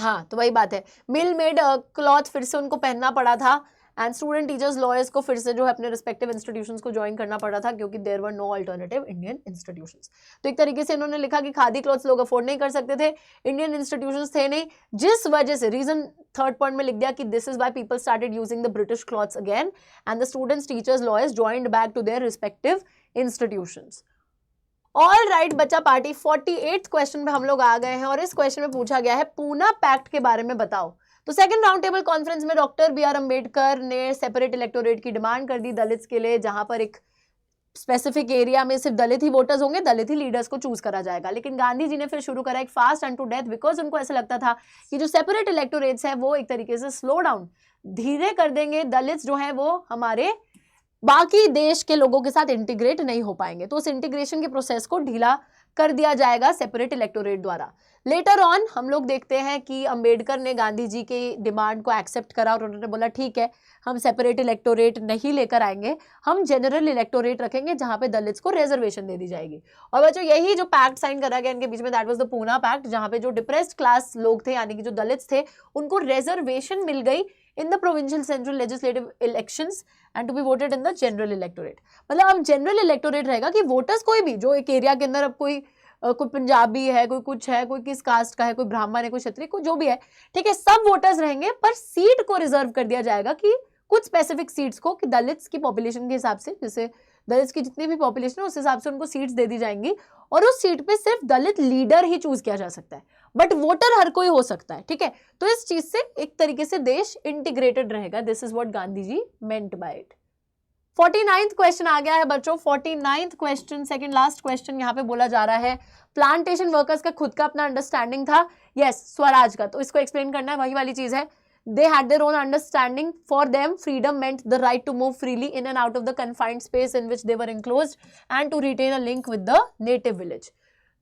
हाँ तो वही बात है, मिल मेड क्लॉथ फिर से उनको पहनना पड़ा था एंड स्टूडेंट टीचर्स लॉयर्स को फिर से जो है अपने रिस्पेक्टिव इंस्टीट्यूशंस को ज्वाइन करना पड़ा था क्योंकि there were no alternative Indian institutions. तो एक तरीके से इन्होंने लिखा कि खादी क्लॉथ्स लोग अफोर्ड नहीं कर सकते थे, इंडियन इंस्टीट्यूशंस थे नहीं, जिस वजह से रीजन 3rd पॉइंट में लिख दिया कि this is why people started using the British clothes again and the students teachers lawyers joined back to their respective institutions. All right बच्चा पार्टी, 48th क्वेश्चन पे हम लोग आ गए हैं और इस क्वेश्चन में पूछा गया है पूना पैक्ट के बारे में बताओ। तो सेकंड राउंड टेबल कॉन्फ्रेंस में डॉक्टर बी आर अम्बेडकर ने सेपरेट इलेक्टोरेट की डिमांड कर दी दलित्स के लिए, जहां पर एक स्पेसिफिक एरिया में सिर्फ दलित ही वोटर्स होंगे, दलित ही लीडर्स को चूज करा जाएगा। लेकिन गांधी जी ने फिर शुरू करा एक fast and to death, because उनको ऐसा लगता था कि जो सेपरेट इलेक्टोरेट्स है वो एक तरीके से स्लो डाउन धीरे कर देंगे, दलित्स जो है वो हमारे बाकी देश के लोगों के साथ इंटीग्रेट नहीं हो पाएंगे, तो उस इंटीग्रेशन के प्रोसेस को ढीला कर दिया जाएगा सेपरेट इलेक्टोरेट द्वारा। लेटर ऑन हम लोग देखते हैं कि अंबेडकर ने गांधी जी की डिमांड को एक्सेप्ट करा और उन्होंने बोला ठीक है हम सेपरेट इलेक्टोरेट नहीं लेकर आएंगे, हम जनरल इलेक्टोरेट रखेंगे जहां पे दलित्स को रिजर्वेशन दे दी जाएगी। और बच्चों यही जो पैक्ट साइन करा गया इनके बीच में, that was the Poona pact, जहां पे जो डिप्रेस्ड क्लास लोग थे यानी कि जो दलित्स थे उनको रिजर्वेशन मिल गई in the provincial central legislative elections and to be voted in the general electorate. मतलब अब जनरल इलेक्टोरेट रहेगा कि वोटर्स कोई भी जो एक एरिया के अंदर, अब कोई पंजाबी है, कोई कुछ है, कोई किस कास्ट का है, कोई ब्राह्मण है, कोई क्षत्रिय, कोई जो भी है, ठीक है, सब वोटर्स रहेंगे, पर सीट को रिजर्व कर दिया जाएगा कि कुछ स्पेसिफिक सीट्स को, कि दलित्स की पॉपुलेशन के हिसाब से, जैसे दलित्स की जितनी भी पॉपुलेशन है उस हिसाब से उनको सीट्स दे दी जाएंगी और उस सीट पे सिर्फ दलित लीडर ही चूज किया जा सकता है, बट वोटर हर कोई हो सकता है। ठीक है, तो इस चीज से एक तरीके से देश इंटीग्रेटेड रहेगा। This is what Gandhi ji meant by it. 49th question आ गया है बच्चों। 49th question, second last question यहाँ पे बोला जा रहा है प्लांटेशन वर्कर्स का खुद का अपना अंडरस्टैंडिंग था, यस, स्वराज का, तो इसको एक्सप्लेन करना है, वही वाली चीज है। They had their own understanding. For them, freedom meant the right to move freely in and out of the confined space in which they were enclosed and to retain a link with the native village.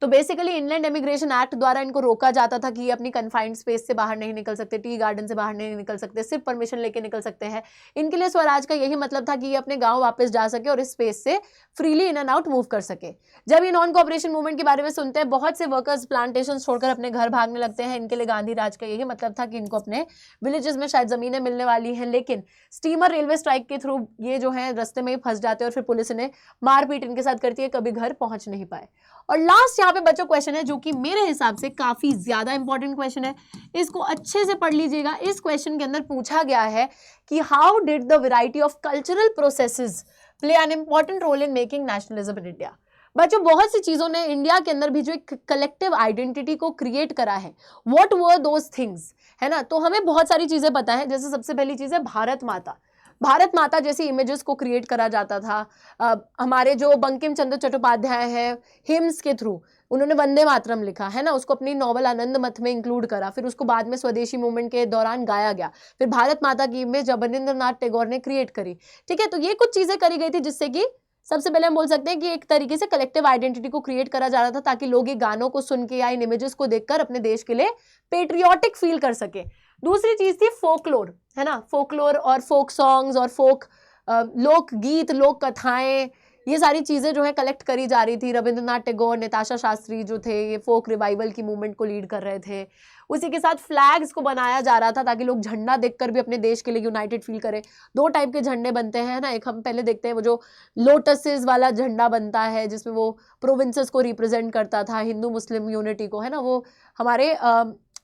तो बेसिकली इनलैंड इमिग्रेशन एक्ट द्वारा इनको रोका जाता था कि ये अपनी कन्फाइंड स्पेस से बाहर नहीं निकल सकते, टी गार्डन से बाहर नहीं निकल सकते, सिर्फ परमिशन लेके निकल सकते हैं। इनके लिए स्वराज का यही मतलब था कि ये अपने गांव वापस जा सके और इस स्पेस से freely in and out move कर सके। जब ये नॉन कोऑपरेशन मूवमेंट के बारे में सुनते हैं, बहुत से वर्कर्स प्लांटेशन छोड़कर अपने घर भागने लगते हैं। इनके लिए गांधी राज का यही मतलब था कि इनको अपने विलेजेस में शायद जमीनें मिलने वाली हैं, लेकिन स्टीमर रेलवे स्ट्राइक के थ्रू ये जो है रास्ते में फंस जाते हैं और फिर पुलिस इन्हें मारपीट इनके साथ करती है, कभी घर पहुंच नहीं पाए। और लास्ट यहाँ पे बच्चों क्वेश्चन है जो कि मेरे हिसाब से काफी ज्यादा इंपॉर्टेंट क्वेश्चन है, इसको अच्छे से पढ़ लीजिएगा। इस क्वेश्चन के अंदर पूछा गया है कि how did the variety of cultural processes play an important role in making nationalism in India. बच्चों बहुत सी चीजों ने इंडिया के अंदर भी जो एक कलेक्टिव आइडेंटिटी को क्रिएट करा है, व्हाट वर दोज थिंग्स, है ना। तो हमें बहुत सारी चीजें पता है, जैसे सबसे पहली चीज है भारत माता। भारत माता जैसी इमेजेस को क्रिएट करा जाता था। हमारे जो बंकिम चंद्र चट्टोपाध्याय हैं, हिम्स के थ्रू उन्होंने वंदे मातरम लिखा, है ना, उसको अपनी नॉवल आनंद मथ में इंक्लूड करा, फिर उसको बाद में स्वदेशी मूवमेंट के दौरान गाया गया। फिर भारत माता की इमेज अवनींद्रनाथ टैगोर ने क्रिएट करी। ठीक है, तो ये कुछ चीजें करी गई थी जिससे कि सबसे पहले हम बोल सकते हैं कि एक तरीके से कलेक्टिव आइडेंटिटी को क्रिएट करा जा रहा था, ताकि लोग ये गानों को सुन के या इन इमेजेस को देखकर अपने देश के लिए पेट्रियोटिक फील कर सके। दूसरी चीज थी फोकलोर, है ना, फोकलोर और फोक सॉन्ग्स और फोक लोक गीत, लोक कथाएं, ये सारी चीज़ें जो है कलेक्ट करी जा रही थी। रविंद्रनाथ टैगोर, नताशा शास्त्री जो थे ये फोक रिवाइवल की मूवमेंट को लीड कर रहे थे। उसी के साथ फ्लैग्स को बनाया जा रहा था ताकि लोग झंडा देखकर भी अपने देश के लिए यूनाइटेड फील करें। 2 टाइप के झंडे बनते हैं ना, एक हम पहले देखते हैं वो जो लोटसेस वाला झंडा बनता है जिसमें वो प्रोविंसेस को रिप्रेजेंट करता था, हिंदू मुस्लिम यूनिटी को, है ना, वो हमारे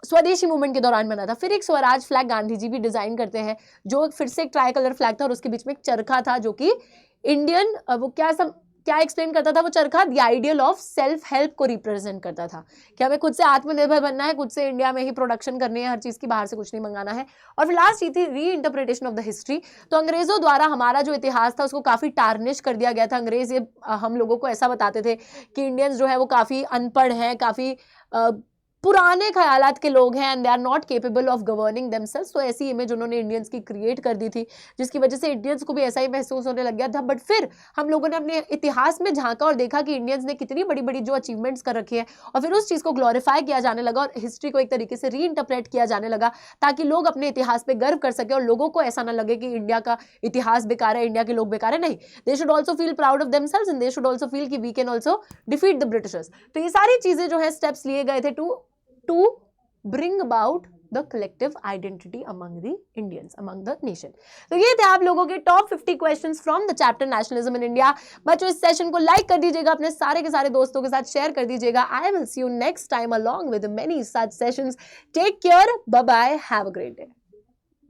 स्वदेशी मूवमेंट के दौरान बना था। फिर एक स्वराज फ्लैग गांधी जी भी डिजाइन करते हैं जो फिर से एक ट्राई कलर फ्लैग था और उसके बीच में एक चरखा था जो कि इंडियन वो क्या एक्सप्लेन करता था वो चरखा, the ideal of self help को रिप्रेजेंट करता था कि हमें खुद से आत्मनिर्भर बनना है, खुद से इंडिया में ही प्रोडक्शन करनी है, हर चीज़ की बाहर से कुछ नहीं मंगाना है। और फिर लास्ट ये थी री इंटरप्रिटेशन ऑफ द हिस्ट्री। तो अंग्रेजों द्वारा हमारा जो इतिहास था उसको काफ़ी टार्निश कर दिया गया था। अंग्रेज ये हम लोगों को ऐसा बताते थे कि इंडियंस जो है वो काफ़ी अनपढ़ हैं, काफ़ी पुराने ख्यालात के लोग हैं and they are not capable of governing themselves. तो ऐसी इमेज उन्होंने इंडियंस की क्रिएट कर दी थी जिसकी वजह से इंडियंस को भी ऐसा ही महसूस होने लग गया था। बट फिर हम लोगों ने अपने इतिहास में झांका और देखा कि इंडियंस ने कितनी बड़ी बड़ी जो अचीवमेंट्स कर रखी है और फिर उस चीज़ को ग्लोरीफाई किया जाने लगा और हिस्ट्री को एक तरीके से री इंटरप्रेट किया जाने लगा ताकि लोग अपने इतिहास पर गर्व कर सके और लोगों को ऐसा ना लगे कि इंडिया का इतिहास बेकार है, इंडिया के लोग बेकार है। नहीं, they should also feel proud of themselves and they should also feel कि we can also defeat the britishers. तो ये सारी चीज़ें जो है स्टेप्स लिए गए थे to bring about the collective identity among the Indians, among the nation. तो ये थे आप लोगों के top 50 questions from the chapter nationalism in India. बच्चों इस सेशन को लाइक कर दीजिएगा, अपने सारे के सारे दोस्तों के साथ शेयर कर दीजिएगा। I will see you next time along with many such sessions. Take care, bye bye, have a great day.